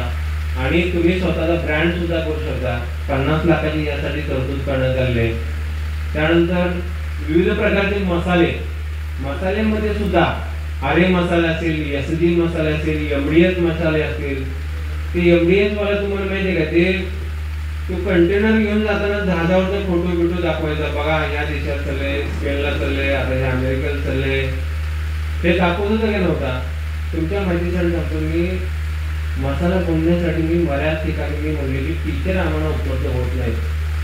आणि तुम्ही स्वतःचा ब्रँड सुद्धा करू शकता. 50 लाखाची यासाठी तरतूद करण्यात आलेली आहे. त्यानंतर विविध प्रकारचे मसाल्यांमध्ये सुद्धा आरे मसाला असेल, एसडी मसाला असेल, एमडीएस मसाले असतील. ते एमडीएस वाला तुम्हाला माहिती आहे का, ते तो कंटेनर घेऊन जाताना जहाजावरचा फोटो दाखवायचा, बघा या देशात चाललंय, स्पेनला चाललंय, आता हे अमेरिकेला चाललंय, ते दाखवत होतं का नव्हता. तुमच्या माहितीसाठी सांगतो मी, मसाला बनवण्यासाठी मी बऱ्याच ठिकाणी मी म्हणले की टीचर आम्हाला उपलब्ध होत नाही,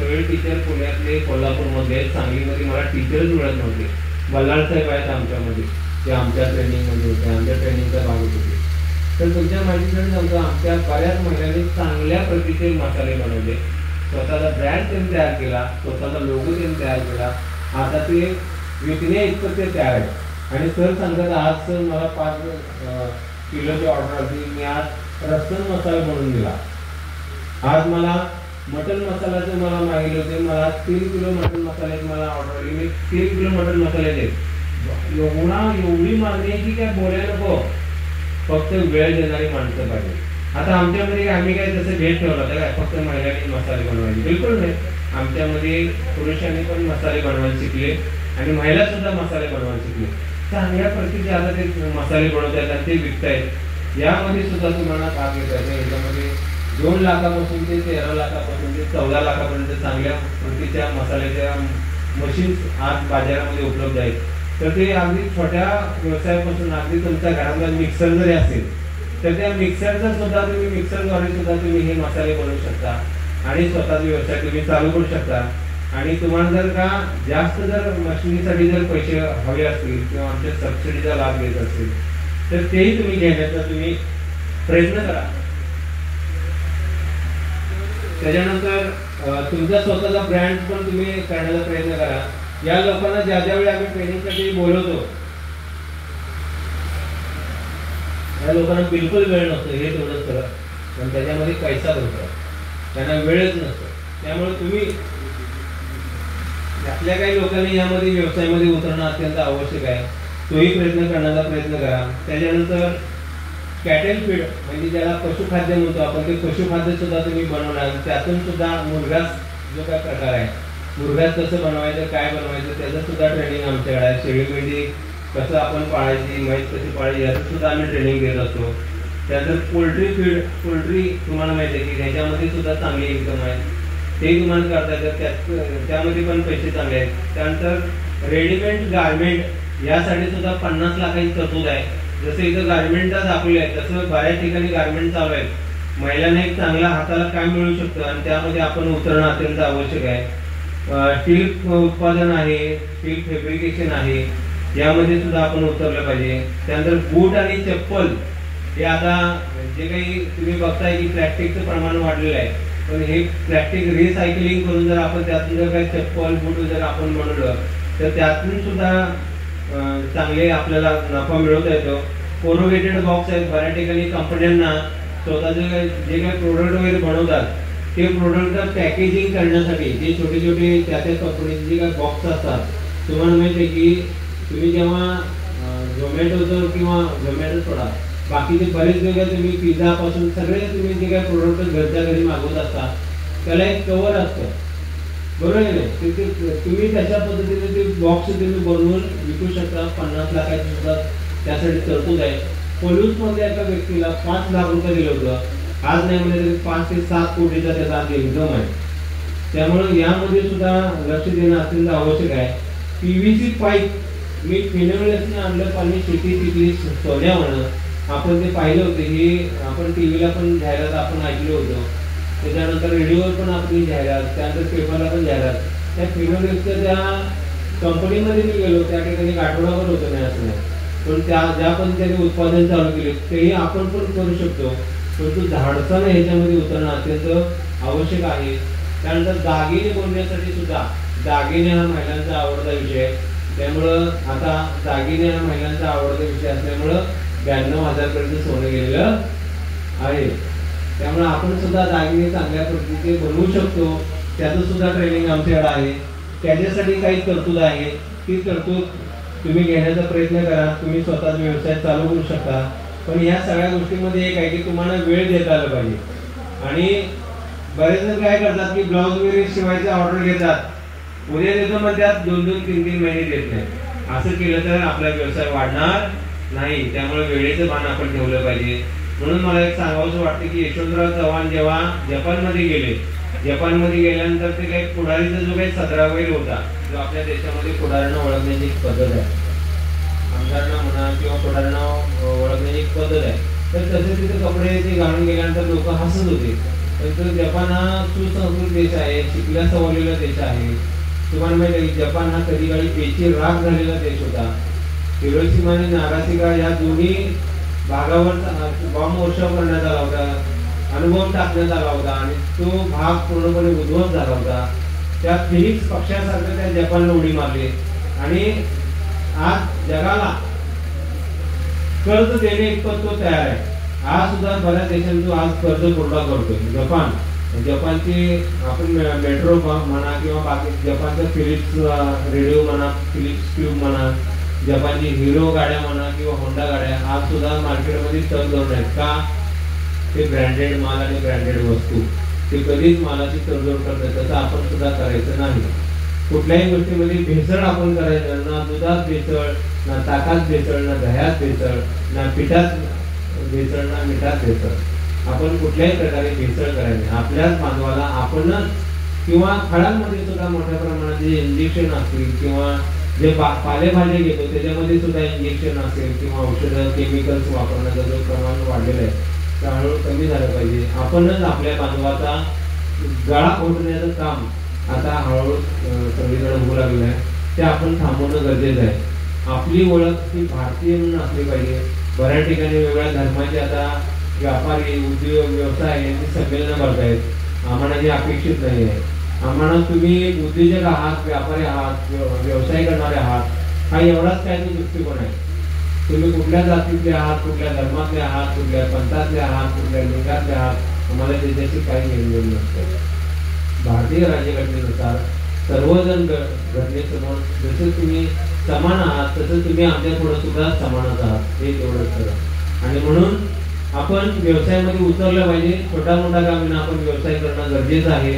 सगळे टीचर पुण्यातले, कोल्हापूरमध्ये, सांगलीमध्ये मला टीचरच मिळत नव्हते. बल्लाळ साहेब आहेत आमच्यामध्ये, ते आमच्या ट्रेनिंगमध्ये होते, आमच्या ट्रेनिंगचा भाग होते. तर तुमच्या माहितीसाठी सांगतो, आमच्या बऱ्याच महिलांनी चांगल्या प्रतीचे मसाले बनवले, स्वतःचा ब्रँड त्यांनी तयार केला, स्वतःचा लोगो त्यांनी तयार केला. आता ते विकण्या इतकं ते तयार आहे. आणि सर सांगतात आज मला 5 किलोची ऑर्डर आली, मी आज रस्सन मसाला बनवून दिला. आज मला मटन मसाल्याचं मला मागितले होते, मला 3 किलो मटन मसाल्याची मला ऑर्डर आली, मी 3 किलो मटन मसाले देत. एवढी मागणी आहे की काय बोलायला नको, फक्त वेळ देणारी माणसं पाहिजे. आता आमच्यामध्ये आम्ही काय तसं भेट ठेवला होता काय फक्त महिलांनी मसाले बनवायचे? बिलकुल नाही. आमच्यामध्ये पुरुषांनी पण मसाले बनवायला शिकले आणि महिला सुद्धा मसाले बनवायला शिकले. चांगल्या प्रतीचे आता ते मसाले बनवतात आणि ते विकतायत. यामध्ये सुद्धा तुम्हाला भाग घेता येतो. याच्यामध्ये 2 लाखापासून ते 13 लाखापासून ते 14 लाखापर्यंत चांगल्या प्रतीच्या मसाल्याच्या मशीन्स आज बाजारामध्ये उपलब्ध आहेत. तर ते अगदी छोट्या व्यवसायापासून अगदी तुमच्या घरातला मिक्सर जरी असेल तर त्या मिक्सरचा सुद्धा तुम्ही मिक्सरद्वारे सुद्धा तुम्ही हे मसाले बनवू शकता आणि स्वतःचा व्यवसाय तुम्ही चालू करू शकता. आणि तुम्हाला जर का जास्त जर मशिनीसाठी जर पैसे हवे असतील किंवा आमच्या सबसिडीचा लाभ घेत असेल तर तेही तुम्ही घेण्याचा तुम्ही प्रयत्न करा. त्याच्यानंतर तुमचा स्वतःचा ब्रँड पण तुम्ही करण्याचा प्रयत्न करा. या लोकांना ज्या ज्यावेळी आम्ही ट्रेनिंगसाठी बोलवतो या लोकांना बिलकुल वेळ नसतो, हे तेवढंच करा. पण त्याच्यामध्ये पैसा भरतो, त्यांना वेळच नसतो. त्यामुळे तुम्ही आपल्या काही लोकांनी यामध्ये व्यवसायामध्ये उतरणं अत्यंत आवश्यक आहे. तोही प्रयत्न करण्याचा प्रयत्न करा. त्याच्यानंतर कॅटल फीड म्हणजे ज्याला पशुखाद्य म्हणतो आपण, ते पशुखाद्य सुद्धा तुम्ही बनवणार. त्यातून सुद्धा मुरघास जो काय प्रकार आहे, मुरघास कसं बनवायचं, काय बनवायचं त्याचं सुद्धा ट्रेनिंग आमच्याकडे आहे. शेळी मेंढी कसं आपण पाळायची, म्हैस कशी पाळायची याचं सुद्धा आम्ही ट्रेनिंग देत असतो. त्यानंतर पोल्ट्री फीड, पोल्ट्री तुम्हाला माहिती आहे की ह्याच्यामध्ये सुद्धा चांगली इन्कम आहे, ते तुम्हाला करता येतं, त्यामध्ये पण पैसे चांगले आहेत. त्यानंतर रेडीमेड गारमेंट यासाठी सुद्धा 50 लाखाची तरतूद आहे. जसं इथं गारमेंटचा दाखवले आहे तसं बऱ्याच ठिकाणी गारमेंट चालू आहेत. महिलांना एक चांगला हाताला काम मिळू शकतं आणि त्यामध्ये आपण उतरणं अत्यंत आवश्यक आहे. स्टील उत्पादन आहे, स्टील फॅब्रिकेशन आहे, यामध्ये सुद्धा आपण उतरलं पाहिजे. त्यानंतर बूट आणि चप्पल हे आता जे काही तुम्ही बघताय की प्लॅस्टिकचं प्रमाण वाढलेलं आहे, पण हे प्लॅस्टिक रिसायकलिंग करून जर आपण त्यातून जर काही चप्पल बूट जर आपण बनवलं तर त्यातून सुद्धा चांगले आपल्याला नफा मिळवता येतो. कोरोगेटेड बॉक्स आहेत, बऱ्याच ठिकाणी कंपन्यांना स्वतःचे जे काही प्रोडक्ट वगैरे बनवतात ते प्रोडक्टचं पॅकेजिंग करण्यासाठी जे छोटे छोटे त्या कंपनीचे जे काही बॉक्स असतात, तुम्हाला माहिती आहे की तुम्ही जेव्हा झोमॅटोचं किंवा झोमॅटो सोडा बाकीचे बरेच वेगळे तुम्ही पिझ्झापासून सगळे तुम्ही जे काही प्रोडक्ट घरच्या घरी मागवत असता त्याला एक कवर असतं, बरोबर आहे ना? तुम्ही त्याच्या पद्धतीने ते बॉक्स तुम्ही बनवून विकू शकता. 50 लाखाची सुद्धा त्यासाठी तरतूद आहे. पोल्यूसमध्ये एका व्यक्तीला 5 लाख रुपये दिलं होतं, आज नाही म्हणजे तरी 5 ते 7 कोटीचा त्याचा इन्कम आहे. त्यामुळे यामध्ये सुद्धा लक्ष देणं अत्यंत आवश्यक आहे. PVC पाईप मी फिनोमिनसने आणलं, पाणी शेती तिथली सोन्यावनं आपण ते पाहिलं होतं. हे आपण टीव्हीला पण जाहिरात आपण ऐकलं होतं, त्याच्यानंतर रेडिओवर पण आपली जाहिरात, त्यानंतर पेपरला पण जाहिरात. त्या फिनोमिनसच्या त्या कंपनीमध्ये मी गेलो, त्या ठिकाणी आठवडाभर होतं नाही असं नाही, पण त्या ज्या पद्धतीने उत्पादन चालू केले तेही आपण पण करू शकतो. परंतु धाडसानं ह्याच्यामध्ये उतरणं अत्यंत आवश्यक आहे. त्यानंतर दागिने बोलण्यासाठी सुद्धा दागिने हा महिलांचा आवडता विषय आहे. त्यामुळं आता दागिने हा महिलांचा आवडता विषय असल्यामुळं 92,000 पर्यंत सोनं गेलेलं आहे. त्यामुळे आपण सुद्धा दागिने चांगल्या पद्धतीने बनवू शकतो, त्याचं सुद्धा ट्रेनिंग आमच्याकडे आहे. त्याच्यासाठी काही तरतूद आहे, ती तरतूद तुम्ही घेण्याचा प्रयत्न करा. तुम्ही स्वतःचा व्यवसाय चालू करू शकता. पण या सगळ्या गोष्टींमध्ये एक आहे की तुम्हाला वेळ देता आला पाहिजे. आणि बरेच जण काय करतात की ब्लाऊज वगैरे शिवायचा ऑर्डर घेतात, उद्या देतो मग त्यात 2-2, 3-3 महिने देत नाही. असं केलं तर आपला व्यवसाय वाढणार नाही. त्यामुळे वेळेचं भान आपण ठेवलं पाहिजे. म्हणून मला एक सांगावंसं वाटतं की यशवंतराव चव्हाण जेव्हा जपानमध्ये गेले, जपानमध्ये गेल्यानंतर ते काही पुढारीचा जो काही सदरा वगैरे होता, जो आपल्या देशामध्ये पुढाऱ्यांना ओळखण्याची एक पद्धत आहे, आमदारांना म्हणा किंवा पुढाऱ्यांना ओळखण्याची एक पद्धत आहे, तर तसे तिथे कपडे ते घालून गेल्यानंतर लोक हसत होते. तर जपान हा सुसंस्कृत देश आहे, शिकल्या सवरलेला देश आहे. तुम्हाला माहिती आहे की जपान हा कधी काळी बेची राग झालेला देश होता. हिरोशिमा आणि नागासाकी या दोन्ही भागावर बॉम्ब वर्षाव करण्यात आला होता, अणुबॉम्ब टाकण्यात आला होता आणि तो भाग पूर्णपणे उद्ध्वस्त झाला होता. त्या फिनिक्स पक्षासारखं त्या जपानला उडी मारली आणि आज जगाला कर्ज देणे इतपत तो तयार आहे. आज सुद्धा बऱ्याच देशांतून आज कर्ज पुरवठा करतोय. जपानची आपण मेट्रो म्हणा किंवा बाकी जपानचा फिलिप्स रेडिओ म्हणा, फिलिप्स ट्यूब म्हणा, जपानची हिरो गाड्या म्हणा किंवा होंडा गाड्या आज सुद्धा मार्केटमध्ये तडजोड आहेत. का? ते ब्रँडेड माल आणि ब्रँडेड वस्तू, ते कधीच मालाची तडजोड करतात. तसं आपण सुद्धा करायचं नाही. कुठल्याही गोष्टीमध्ये भेसळ आपण करायचं ना. दुधात भेसळ ना, ताकात भेसळ ना, दह्यात भेसळ ना, पिठात भेसळ ना, मिठात भेसळ. आपण कुठल्याही प्रकारे भेसळ करायचे. आपल्याच बांधवाला आपणच किंवा फळांमध्ये सुद्धा मोठ्या प्रमाणात जे इंजेक्शन असतील किंवा जे पालेभाज्या घेतो त्याच्यामध्ये सुद्धा इंजेक्शन असेल किंवा औषधं केमिकल्स वापरण्याचा जो प्रमाण वाढलेलं आहे ते हळूहळू कमी झालं पाहिजे. आपणच आपल्या बांधवाचा गळा ओढण्याचं काम आता हळूहळू सगळीकडे होऊ लागलेलं आहे. ते आपण थांबवणं गरजेचं आहे. आपली ओळख ही भारतीय म्हणून असली पाहिजे. बऱ्याच ठिकाणी वेगवेगळ्या धर्माचे आता व्यापारी, उद्योग, व्यवसाय यांची संमेलनं भरतायत. आम्हाला हे अपेक्षित नाही आहे. आम्हाला तुम्ही उद्योजक आहात, व्यापारी आहात, व्यवसाय करणारे आहात, हा एवढाच काय तो दृष्टिकोन आहे. तुम्ही कुठल्या जातीतले आहात, कुठल्या धर्मातले आहात, कुठल्या पंथातले आहात, कुठल्या लिंगातले आहात, आम्हाला त्याच्याशी काही घेणं नसतं. भारतीय राज्यघटनेनुसार सर्वजण घटनेसमोर जसं तुम्ही समान आहात तसं तुम्ही आमच्या पुढे सुद्धा समानच आहात, हे तेवढंच करा. आणि म्हणून आपण व्यवसायामध्ये उतरलं पाहिजे. छोटा मोठा कामीना आपण व्यवसाय करणं गरजेचं आहे.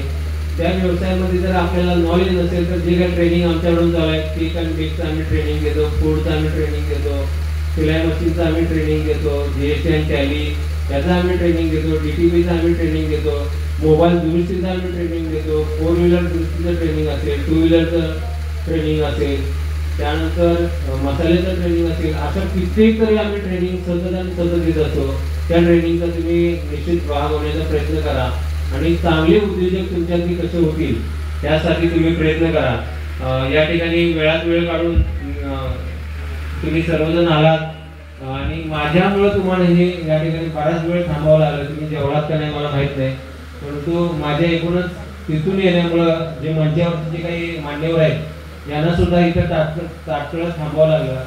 त्या व्यवसायामध्ये जर आपल्याला नॉलेज नसेल तर जे काही ट्रेनिंग आमच्याकडून चालू आहे, केक अँड बेकचं आम्ही ट्रेनिंग देतो, फूडचं आम्ही ट्रेनिंग देतो, सिलाई मशीनचं आम्ही ट्रेनिंग देतो, GST अँड टॅली याचं आम्ही ट्रेनिंग देतो, DTPचं आम्ही ट्रेनिंग देतो, मोबाईल दुरुस्तीचं आम्ही ट्रेनिंग देतो, 4 व्हीलर दुरुस्तीचं ट्रेनिंग असेल, 2 व्हीलरचं ट्रेनिंग असेल, त्यानंतर मसाल्याचं ट्रेनिंग असेल, अशा कित्येक तरी आम्ही ट्रेनिंग सतत आणि सतत देत असतो. त्या ट्रेनिंगचा तुम्ही निश्चित भाग होण्याचा प्रयत्न करा आणि चांगले उद्योजक तुमच्यातली कसे होतील त्यासाठी तुम्ही प्रयत्न करा. या ठिकाणी वेळात वेळ काढून तुम्ही सर्वजण आलात आणि माझ्यामुळे तुम्हाला हे या ठिकाणी बराच वेळ थांबावं लागलं. तुम्ही जेवढात का नाही मला माहीत नाही, परंतु माझ्या एकूणच तिथून येण्यामुळं जे मंचावरचे जे काही मान्यवर आहेत यांना सुद्धा इथं तात्काळ थांबावं लागलं.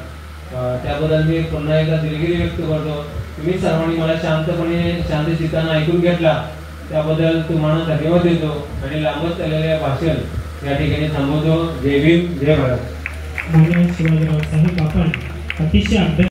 त्याबद्दल मी पुन्हा एकदा दिलगिरी व्यक्त करतो. तुम्ही सर्वांनी मला शांतपणे शांत चित्तानं ऐकून घेतला त्याबद्दल तुम्हाला धन्यवाद देतो आणि लांबच चाललेल्या भाषण या ठिकाणी थांबवतो. जय भीम, जय भारत. शिवाजीराव साहेब आपण अतिशय